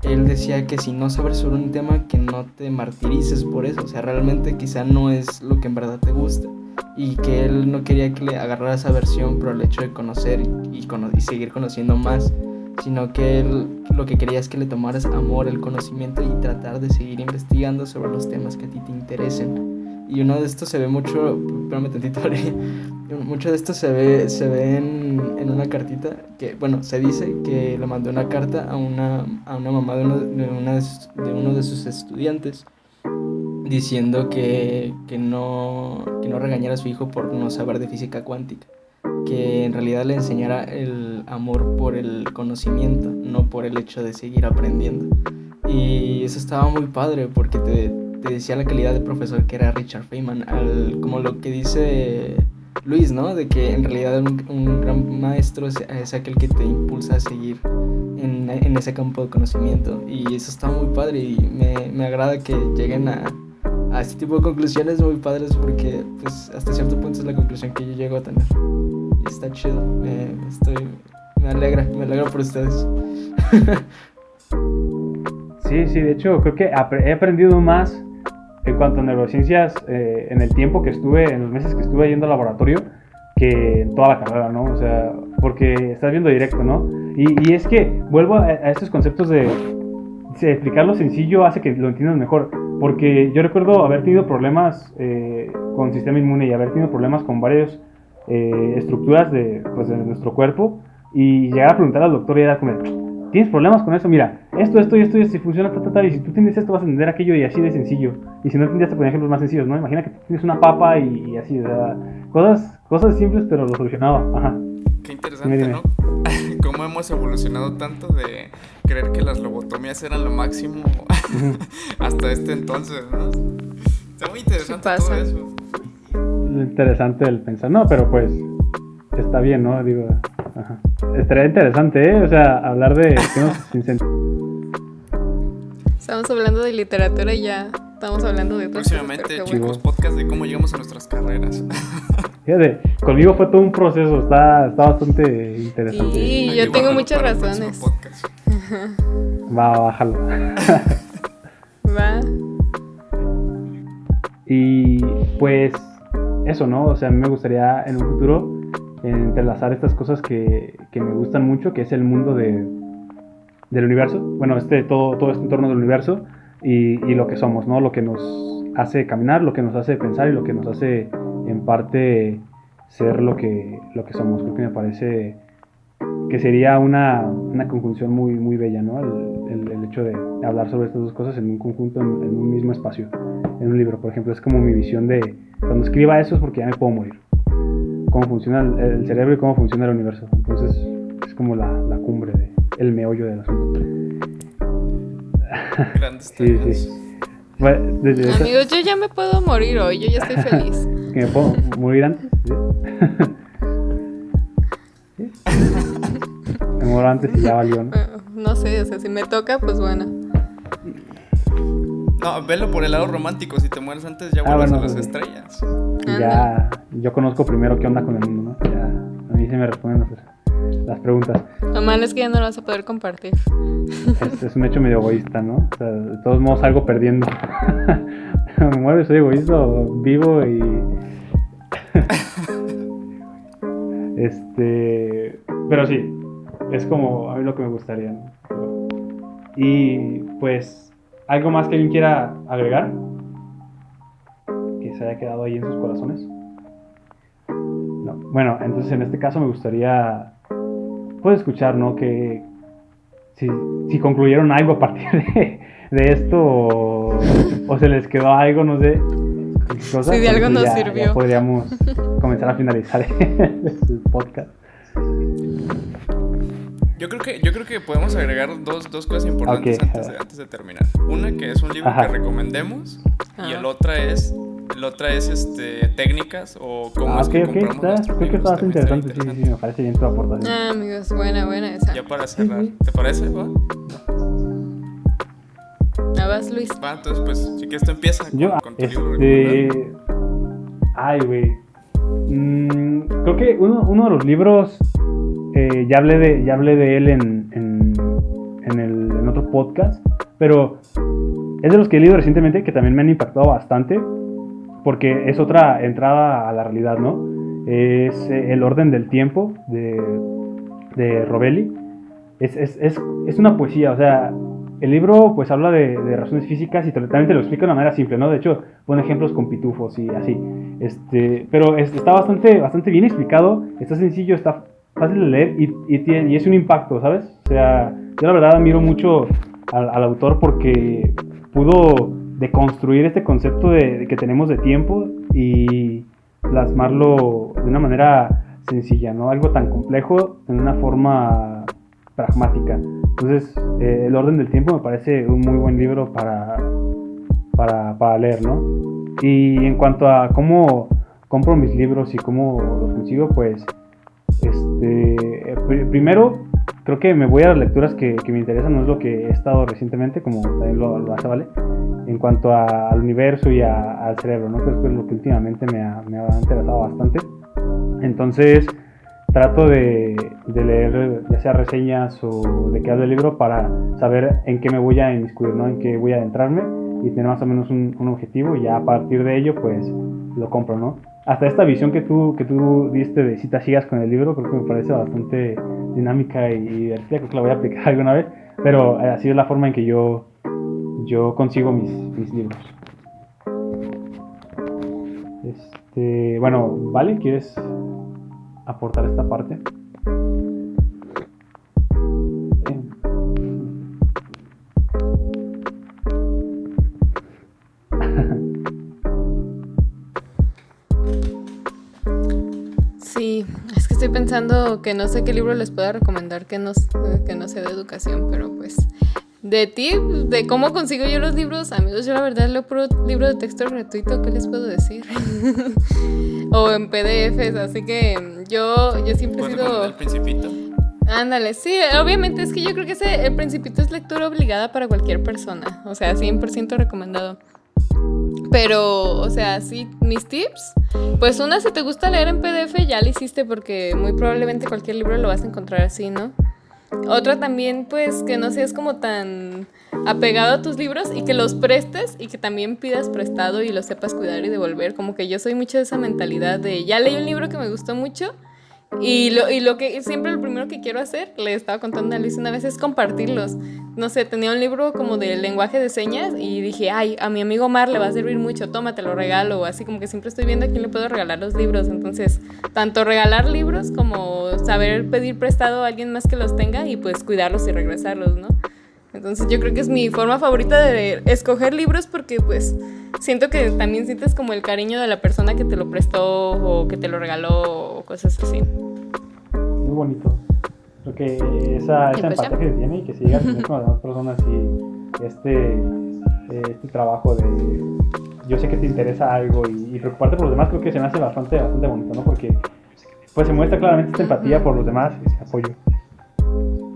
él decía que si no sabes sobre un tema, que no te martirices por eso. O sea, realmente quizá no es lo que en verdad te gusta. Y que él no quería que le agarraras aversión por el hecho de conocer y seguir conociendo más, sino que él lo que quería es que le tomaras amor al conocimiento y tratar de seguir investigando sobre los temas que a ti te interesen. Y uno de estos se ve mucho, espérame tantito, mucho de esto se ve en una cartita que, bueno, se dice que le mandó una carta a una mamá de uno de sus estudiantes, diciendo que no regañara a su hijo por no saber de física cuántica, que en realidad le enseñara el amor por el conocimiento, no por el hecho de seguir aprendiendo. Y eso estaba muy padre porque te decía la calidad de profesor que era Richard Feynman, como lo que dice Luis, ¿no? De que en realidad un gran maestro es aquel que te impulsa a seguir en ese campo de conocimiento. Y eso está muy padre y me agrada que lleguen a este tipo de conclusiones muy padres, porque pues hasta cierto punto es la conclusión que yo llego a tener. Y está chido, me alegra por ustedes. Sí, de hecho creo que he aprendido más en cuanto a neurociencias en el tiempo que en los meses que estuve yendo al laboratorio, que en toda la carrera, ¿no? O sea, porque estás viendo directo, ¿no? Y es que vuelvo a estos conceptos de explicarlo sencillo hace que lo entiendas mejor, porque yo recuerdo haber tenido problemas con el sistema inmune y haber tenido problemas con varias estructuras de nuestro cuerpo, y llegar a preguntar al doctor y era como, tienes problemas con eso, mira, esto, si funciona, y si tú tienes esto vas a entender aquello y así de sencillo. Y si no entendías te ponía ejemplos más sencillos, ¿no? Imagina que tienes una papa y así, o sea, cosas simples pero lo solucionaba, ajá. Qué interesante, ¿no? Cómo hemos evolucionado tanto de creer que las lobotomías eran lo máximo hasta este entonces, ¿no? Está muy interesante todo eso. Interesante el pensar, no, pero pues está bien, ¿no? Digo, ajá. Estaría interesante, ¿eh? O sea, hablar de temas sin sentido. Estamos hablando de literatura y ya estamos hablando de otras próximamente, cosas, chicos, podcast de cómo llegamos a nuestras carreras. Fíjate, conmigo fue todo un proceso, está bastante interesante. Sí, yo tengo muchas razones. Bájalo. Va. Y pues eso, ¿no? O sea, a mí me gustaría en un futuro entrelazar estas cosas que me gustan mucho, que es el mundo del universo. Bueno, todo este entorno del universo y lo que somos, ¿no? Lo que nos hace caminar, lo que nos hace pensar y lo que nos hace, en parte, ser lo que somos. Creo que me parece que sería una conjunción muy, muy bella, ¿no? El hecho de hablar sobre estas dos cosas en un conjunto, en un mismo espacio, en un libro, por ejemplo. Es como mi visión de cuando escriba eso es porque ya me puedo morir. Cómo funciona el cerebro y cómo funciona el universo. Entonces es como la cumbre, el meollo del asunto. Grandes temas. Sí. Bueno, amigos, yo ya me puedo morir hoy, yo ya estoy feliz. ¿Que me puedo morir antes? ¿Sí? Me muero antes y ya valió, ¿no? No sé, o sea, si me toca, pues bueno. No, velo por el lado romántico. Si te mueres antes, ya vuelves a las estrellas. Ya, yo conozco primero qué onda con el mundo, ¿no? Ya, a mí se me responden las preguntas. Lo malo es que ya no lo vas a poder compartir. Es un hecho medio egoísta, ¿no? O sea, de todos modos salgo perdiendo. Me muero y soy egoísta o vivo y... Pero sí, es como a mí lo que me gustaría, ¿no? Y pues, ¿algo más que alguien quiera agregar? Que se haya quedado ahí en sus corazones. No. Bueno, entonces en este caso me gustaría pues escuchar, ¿no? Que si concluyeron algo a partir de esto o se les quedó algo, no sé. Cosas, si de algo nos ya, sirvió. Ya podríamos comenzar a finalizar el podcast. Yo creo que podemos agregar dos cosas importantes antes de terminar. Una que es un libro que recomendemos y el otra es técnicas o cómo es que compramos nuestros creo que está bastante interesante. interesante. Sí, me parece bien tu aportación. Amigos, buena esa. Ya para cerrar, ¿te parece? ¿Va? Vas, Luis. Va, entonces pues, si quieres tú empieza con tu libro. Ay, güey. Creo que uno de los libros ya hablé de él en otro podcast, pero es de los que he leído recientemente que también me han impactado bastante porque es otra entrada a la realidad, ¿no? Es El orden del tiempo de Rovelli. Es una poesía, o sea, el libro pues habla de razones físicas y también te lo explica de una manera simple, ¿no? De hecho, pone ejemplos con pitufos y así. Pero está bastante bien explicado, está sencillo, está fácil de leer y es un impacto, ¿sabes? O sea, yo la verdad admiro mucho al autor porque pudo deconstruir este concepto de que tenemos de tiempo y plasmarlo de una manera sencilla, ¿no? Algo tan complejo en una forma pragmática. Entonces, El orden del tiempo me parece un muy buen libro para leer, ¿no? Y en cuanto a cómo compro mis libros y cómo los consigo, pues primero creo que me voy a las lecturas que me interesan, no es lo que he estado recientemente, como también lo hace Vale, en cuanto al universo y al cerebro, ¿no? Creo que es lo que últimamente me ha interesado bastante. Entonces trato de leer ya sea reseñas o de qué habla el libro para saber en qué me voy a inmiscuir, ¿no? En qué voy a adentrarme y tener más o menos un objetivo y ya a partir de ello pues lo compro, ¿no? Hasta esta visión que tú diste de citas ciegas con el libro creo que me parece bastante dinámica y divertida, creo que la voy a aplicar alguna vez, pero así es la forma en que yo consigo mis libros. Bueno, Vale, ¿quieres aportar esta parte? estoy pensando que no sé qué libro les pueda recomendar que no sea de educación, pero pues de ti, de cómo consigo yo los libros, amigos, yo la verdad leo puro libro de texto gratuito, ¿qué les puedo decir? O en PDFs, así que yo siempre he sido... ¿El Principito? Ándale, sí, obviamente es que yo creo que El Principito es lectura obligada para cualquier persona, o sea, 100% recomendado. Pero, o sea, sí, mis tips, pues una, si te gusta leer en PDF, ya lo hiciste porque muy probablemente cualquier libro lo vas a encontrar así, ¿no? Otra también, pues, que no seas como tan apegado a tus libros y que los prestes y que también pidas prestado y los sepas cuidar y devolver. Como que yo soy mucho de esa mentalidad de, ya leí un libro que me gustó mucho y lo que siempre lo primero que quiero hacer, le estaba contando a Luis una vez, es compartirlos. No sé, tenía un libro como de lenguaje de señas y dije, ay, a mi amigo Omar le va a servir mucho, toma, te lo regalo. Así como que siempre estoy viendo a quién le puedo regalar los libros. Entonces, tanto regalar libros como saber pedir prestado a alguien más que los tenga y pues cuidarlos y regresarlos, ¿no? Entonces yo creo que es mi forma favorita de escoger libros porque pues siento que también sientes como el cariño de la persona que te lo prestó o que te lo regaló o cosas así. Muy bonito. Creo que esa pues empatía que se tiene y que se llega a tener con las demás personas y este trabajo de yo sé que te interesa algo y preocuparte por los demás, creo que se me hace bastante bonito, ¿no? Porque pues se muestra claramente esta empatía por los demás y ese apoyo.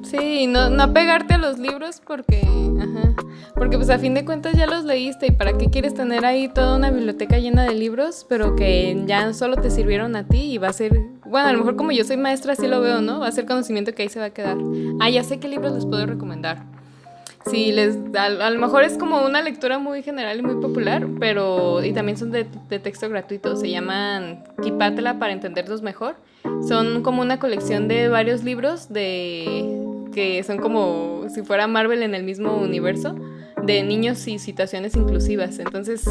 Sí, no pegarte a los libros porque pues a fin de cuentas ya los leíste y para qué quieres tener ahí toda una biblioteca llena de libros, pero que ya solo te sirvieron a ti y va a ser, bueno, a lo mejor como yo soy maestra así lo veo, ¿no? Va a ser conocimiento que ahí se va a quedar. Ya sé qué libros les puedo recomendar. Sí, a lo mejor es como una lectura muy general y muy popular, y también son de texto gratuito, se llaman Kipátela para entenderlos mejor. Son como una colección de varios libros que son como si fuera Marvel en el mismo universo, de niños y situaciones inclusivas. Entonces,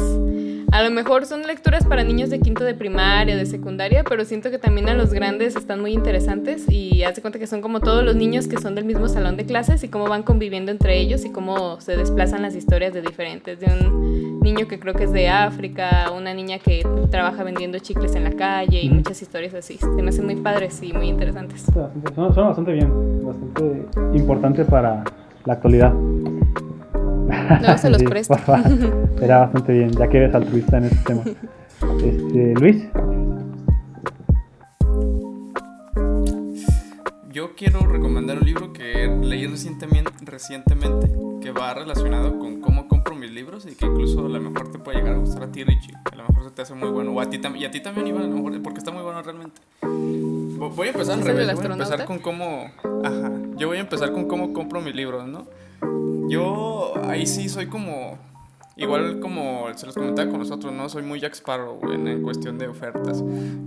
a lo mejor son lecturas para niños de quinto de primaria, de secundaria, pero siento que también a los grandes están muy interesantes y haz de cuenta que son como todos los niños que son del mismo salón de clases y cómo van conviviendo entre ellos y cómo se desplazan las historias de diferentes, de un niño que creo que es de África, una niña que trabaja vendiendo chicles en la calle y muchas historias así. Se me hacen muy padres y muy interesantes. Suena bastante bien, bastante importante para la actualidad. Luego se los sí, presto. Será bastante bien, ya que eres altruista en este tema. Luis. Yo quiero recomendar un libro que leí recientemente que va relacionado con cómo compro mis libros y que incluso a lo mejor te puede llegar a gustar a ti, Richie. A lo mejor se te hace muy bueno. Y a ti también, Iván, a lo mejor, porque está muy bueno realmente. Voy a empezar al revés. Voy a empezar con cómo... Yo voy a empezar con cómo compro mis libros, ¿no? Yo ahí sí soy como... Igual como se los comentaba con nosotros, ¿no? Soy muy Jack Sparrow en cuestión de ofertas.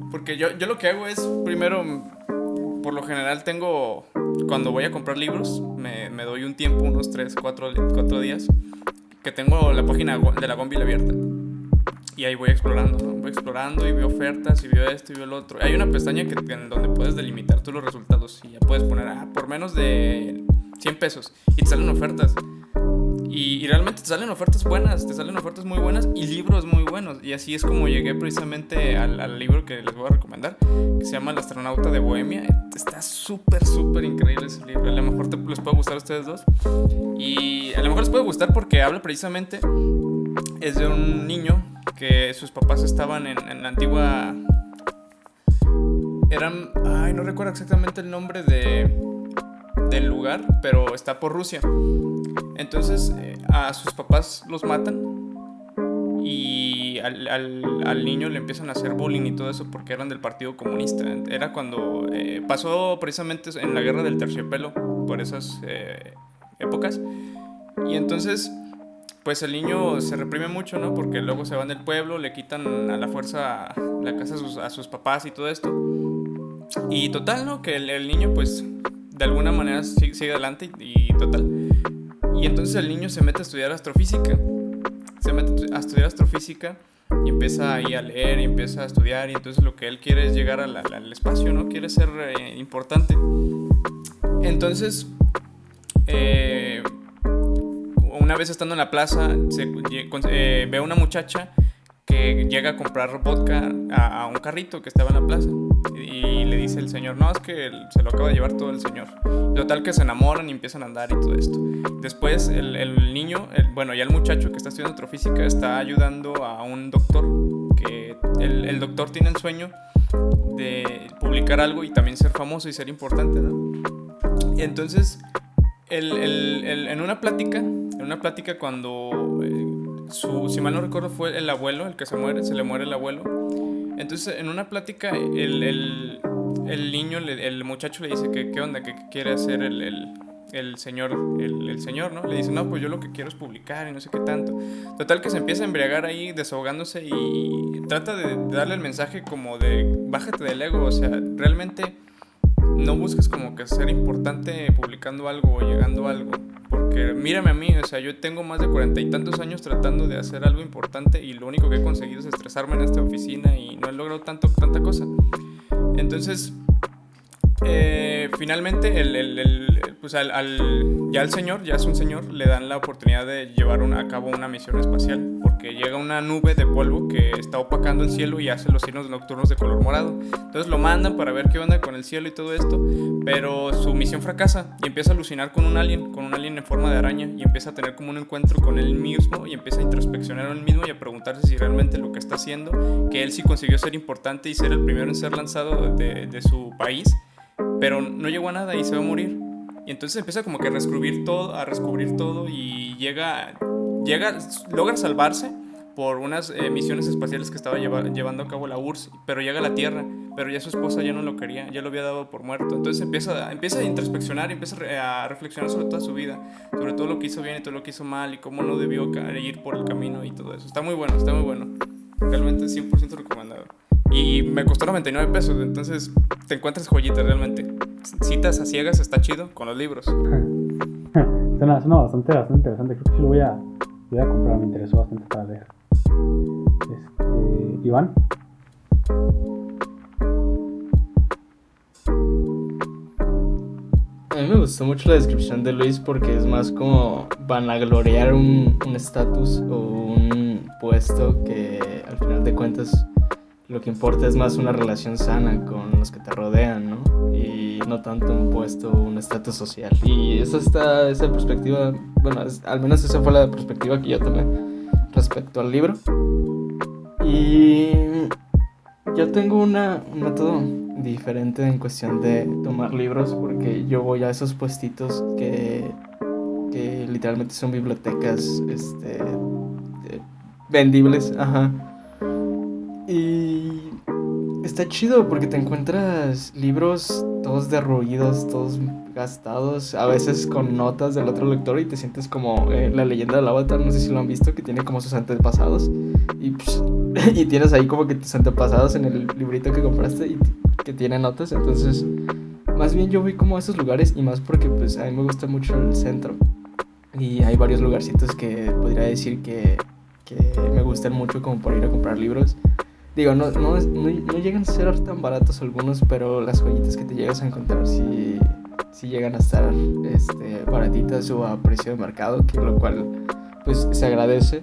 Porque yo lo que hago es, primero, por lo general cuando voy a comprar libros, me doy un tiempo, unos 3-4 días, que tengo la página de la Gonville abierta. Y ahí voy explorando, ¿no? Voy explorando y veo ofertas y veo esto y veo lo otro. Hay una pestaña en donde puedes delimitar tú los resultados y ya puedes poner, por menos de 100 pesos y te salen ofertas. Y realmente te salen ofertas buenas, te salen ofertas muy buenas y libros muy buenos. Y así es como llegué precisamente al libro que les voy a recomendar, que se llama El astronauta de Bohemia. Está súper increíble ese libro. A lo mejor les puede gustar a ustedes dos. Y a lo mejor les puede gustar porque habla precisamente, es de un niño que sus papás estaban en la antigua... no recuerdo exactamente el nombre del lugar, pero está por Rusia. Entonces a sus papás los matan y al niño le empiezan a hacer bullying y todo eso porque eran del Partido Comunista. Era cuando pasó precisamente en la guerra del Terciopelo, por esas épocas. Y entonces pues el niño se reprime mucho, ¿no? Porque luego se van del pueblo, le quitan a la fuerza la casa a sus papás y todo esto. Y total, ¿no? Que el niño pues de alguna manera sigue adelante y total. Y entonces el niño se mete a estudiar astrofísica. Y empieza ahí a leer y empieza a estudiar. Y entonces lo que él quiere es llegar al espacio, ¿no? Quiere ser importante. Entonces, una vez estando en la plaza, ve a una muchacha que llega a comprar vodka a un carrito que estaba en la plaza. Y le dice el señor, no, es que se lo acaba de llevar todo el señor. Total que se enamoran y empiezan a andar y todo esto. Después el niño, bueno, ya el muchacho que está estudiando astrofísica está ayudando a un doctor, que el doctor tiene el sueño de publicar algo y también ser famoso y ser importante, ¿no? Y entonces, en una plática cuando, si mal no recuerdo, fue el abuelo el que se le muere el abuelo. Entonces, en una plática, el niño, el muchacho le dice que qué onda, que quiere hacer el señor, ¿no? Le dice, no, pues yo lo que quiero es publicar y no sé qué tanto. Total que se empieza a embriagar ahí, desahogándose y trata de darle el mensaje como de, bájate del ego, o sea, realmente no busques como que ser importante publicando algo o llegando a algo. Porque mírame a mí, o sea, yo tengo más de 40 y tantos años tratando de hacer algo importante y lo único que he conseguido es estresarme en esta oficina y no he logrado tanta cosa. Entonces, finalmente, pues ya el señor, ya es un señor, le dan la oportunidad de llevar a cabo una misión espacial, porque llega una nube de polvo que está opacando el cielo y hace los signos nocturnos de color morado. Entonces lo mandan para ver qué onda con el cielo y todo esto, pero su misión fracasa y empieza a alucinar con un alien en forma de araña, y empieza a tener como un encuentro con él mismo y empieza a introspeccionar a él mismo y a preguntarse si realmente lo que está haciendo, que él sí consiguió ser importante y ser el primero en ser lanzado de su país, pero no llegó a nada y se va a morir. Y entonces empieza como que a descubrir todo y logra salvarse por unas misiones espaciales que estaba llevando a cabo la URSS, pero llega a la Tierra, pero ya su esposa ya no lo quería, ya lo había dado por muerto. Entonces empieza a introspeccionar, empieza a reflexionar sobre toda su vida, sobre todo lo que hizo bien y todo lo que hizo mal y cómo no debió ir por el camino y todo eso. Está muy bueno, realmente 100% recomendado. Y me costó $99, entonces te encuentras joyitas realmente. Citas a ciegas está chido con los libros. Suena bastante interesante. Creo que sí lo voy a comprar, me interesó bastante para leer. Iván. A mí me gustó mucho la descripción de Luis porque es más como vanagloriar un estatus o un puesto que al final de cuentas lo que importa es más una relación sana con los que te rodean, ¿no? Y no tanto un puesto o un estatus social. Y esa perspectiva, bueno, al menos esa fue la perspectiva que yo tomé respecto al libro. Y yo tengo un método diferente en cuestión de tomar libros, porque yo voy a esos puestitos que literalmente son bibliotecas vendibles, ajá. Y está chido porque te encuentras libros todos derruidos, todos gastados, a veces con notas del otro lector, y te sientes como la leyenda del Avatar, no sé si lo han visto, que tiene como sus antepasados y tienes ahí como que tus antepasados en el librito que compraste y que tiene notas. Entonces más bien yo voy como a esos lugares, y más porque pues a mí me gusta mucho el centro y hay varios lugarcitos que podría decir que me gustan mucho como por ir a comprar libros. Digo, no llegan a ser tan baratos algunos, pero las joyitas que te llegas a encontrar sí llegan a estar baratitas o a precio de mercado, que lo cual pues se agradece.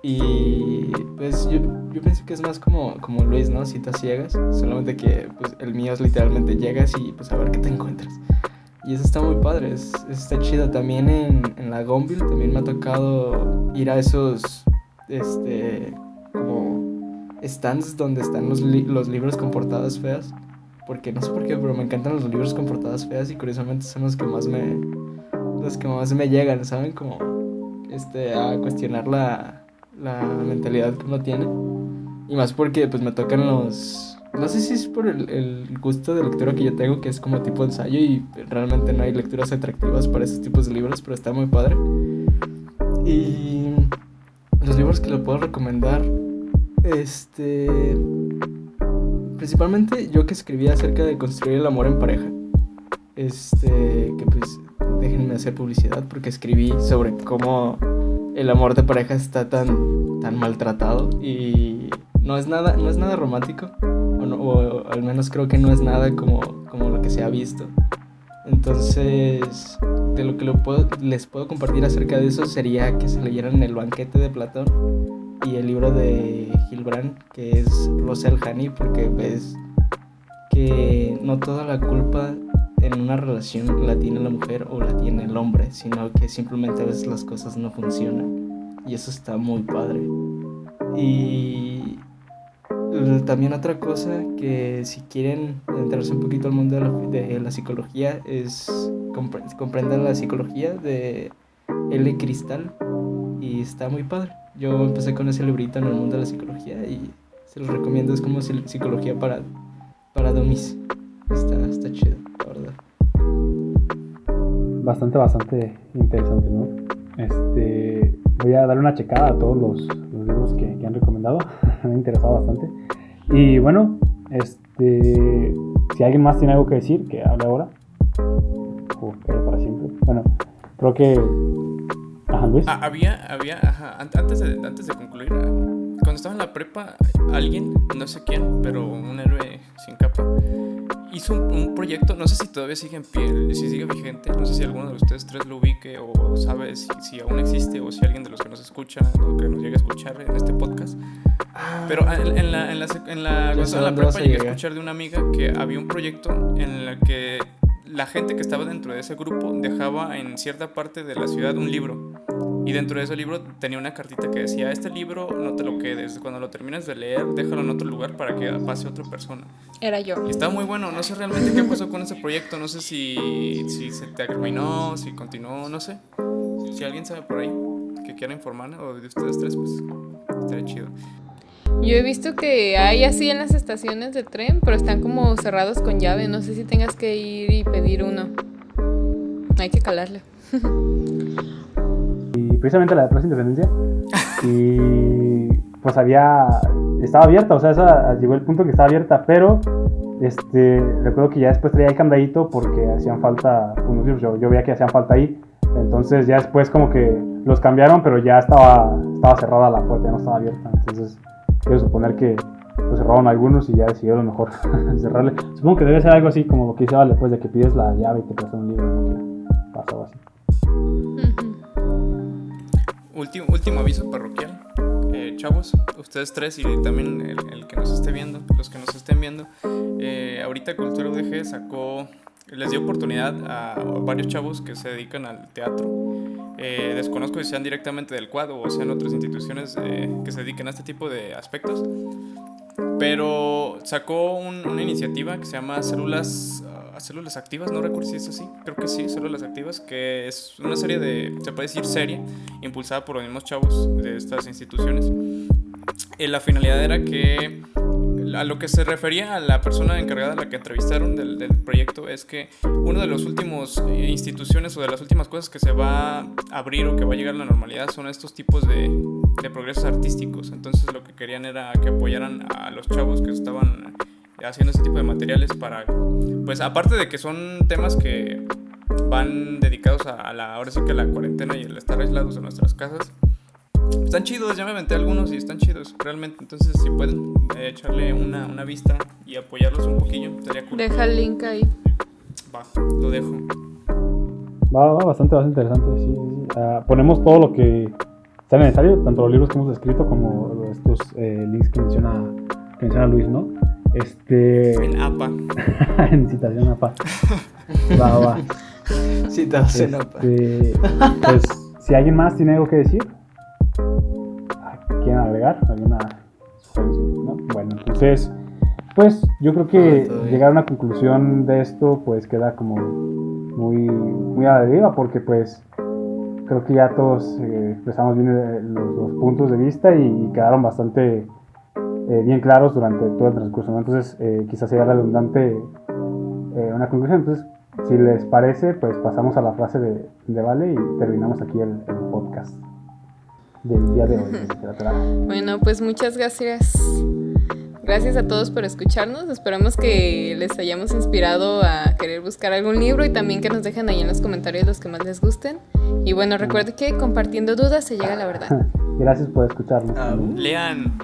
Y pues yo pienso que es más como Luis, ¿no? Citas ciegas, solamente que pues el mío es literalmente llegas y pues a ver qué te encuentras. Y eso está muy padre, está chido. También en la Gonville también me ha tocado ir a esos como stands donde están los libros con portadas feas, porque no sé por qué, pero me encantan los libros con portadas feas, y curiosamente son los que más me llegan, ¿saben? Como a cuestionar la mentalidad que uno tiene, y más porque pues me tocan no sé si es por el gusto de lectura que yo tengo, que es como tipo ensayo, y realmente no hay lecturas atractivas para esos tipos de libros, pero está muy padre. Y los libros que le puedo recomendar, principalmente yo que escribí acerca de construir el amor en pareja, que pues déjenme hacer publicidad, porque escribí sobre cómo el amor de pareja está tan maltratado, y no es nada romántico, o al menos creo que no es nada como lo que se ha visto. Entonces, de lo que les puedo compartir acerca de eso sería que se leyeran El banquete de Platón y el libro de Gilbrand, que es Rosa el Hani, porque ves que no toda la culpa en una relación la tiene la mujer o la tiene el hombre, sino que simplemente a veces las cosas no funcionan. Y eso está muy padre. Y también otra cosa que si quieren entrarse un poquito al mundo de la psicología es comprendan la psicología de L. Cristal y está muy padre. Yo empecé con ese librito en el mundo de la psicología y se los recomiendo, es como psicología para dummies. Está chido, la verdad. Bastante interesante, ¿no? Voy a darle una checada a todos los libros que han recomendado. Me ha interesado bastante. Y bueno, si alguien más tiene algo que decir, que hable ahora. O que hable para siempre. Bueno, creo que... Ajá, Luis. Antes de concluir, cuando estaba en la prepa, alguien, no sé quién, pero un héroe sin capa, hizo un proyecto, no sé si todavía sigue en pie, si sigue vigente, no sé si alguno de ustedes tres lo ubique o sabe si aún existe o si alguien de los que nos escucha o que nos llegue a escuchar en este podcast. Pero en la prepa llegué a escuchar de una amiga que había un proyecto en el que la gente que estaba dentro de ese grupo dejaba en cierta parte de la ciudad un libro. Y dentro de ese libro tenía una cartita que decía: este libro no te lo quedes, cuando lo termines de leer déjalo en otro lugar para que pase otra persona. Era yo. Y estaba muy bueno, no sé realmente qué pasó con ese proyecto, no sé si se terminó, si continuó, no sé. Si alguien sabe por ahí que quiera informar o de ustedes tres, pues estaría chido. Yo he visto que hay así en las estaciones de tren, pero están como cerrados con llave. No sé si tengas que ir y pedir uno. Hay que calarle. Y precisamente la de Plaza Independencia. Y pues estaba abierta, o sea, llegó el punto que estaba abierta, pero recuerdo que ya después traía el candadito porque hacían falta unos libros. Yo veía que hacían falta ahí. Entonces ya después como que los cambiaron, pero ya estaba cerrada la puerta, ya no estaba abierta. Entonces quiero suponer que pues cerraron algunos y ya decidieron mejor cerrarle. Supongo que debe ser algo así como lo que hice Vale, después de que pides la llave y te prestan un libro, ¿no? Que pasó así. Último aviso parroquial. Chavos, ustedes tres y también el que nos esté viendo, los que nos estén viendo, ahorita Cultura UDG les dio oportunidad a varios chavos que se dedican al teatro. Desconozco si sean directamente del Quad o sean otras instituciones que se dediquen a este tipo de aspectos, pero sacó una iniciativa que se llama Células Activas, no recuerdo si es así, creo que sí, Células Activas, que es una serie se puede decir serie, impulsada por los mismos chavos de estas instituciones. La finalidad era que, a lo que se refería a la persona encargada a la que entrevistaron del proyecto, es que una de las últimas instituciones o de las últimas cosas que se va a abrir o que va a llegar a la normalidad son estos tipos de progresos artísticos. Entonces lo que querían era que apoyaran a los chavos que estaban haciendo este tipo de materiales para, pues aparte de que son temas que van dedicados ahora sí que a la cuarentena y el estar aislados en nuestras casas, están chidos, ya me aventé algunos y están chidos realmente. Entonces si pueden echarle una vista y apoyarlos un poquillo, estaría cool. Deja el link ahí. Va, lo dejo. Va bastante interesante, sí. Ponemos todo lo que sea necesario, tanto los libros que hemos escrito como estos links que menciona Luis, ¿no? En APA. En citación APA. Va. Citación APA. Pues si alguien más tiene algo que decir, ¿quieren agregar alguna sugerencia? ¿No? Bueno, entonces, pues yo creo que llegar a una conclusión de esto pues queda como muy a la deriva, porque pues creo que ya todos expresamos bien los puntos de vista y quedaron bastante bien claros durante todo el transcurso, ¿no? Entonces quizás sería redundante una conclusión. Entonces, si les parece, pues pasamos a la frase de Vale y terminamos aquí el podcast del día de hoy de literatura. Bueno, pues muchas gracias. Gracias a todos por escucharnos. Esperamos que les hayamos inspirado a querer buscar algún libro y también que nos dejen ahí en los comentarios los que más les gusten. Y bueno, recuerden que compartiendo dudas se llega a la verdad. Gracias por escucharnos. Lean.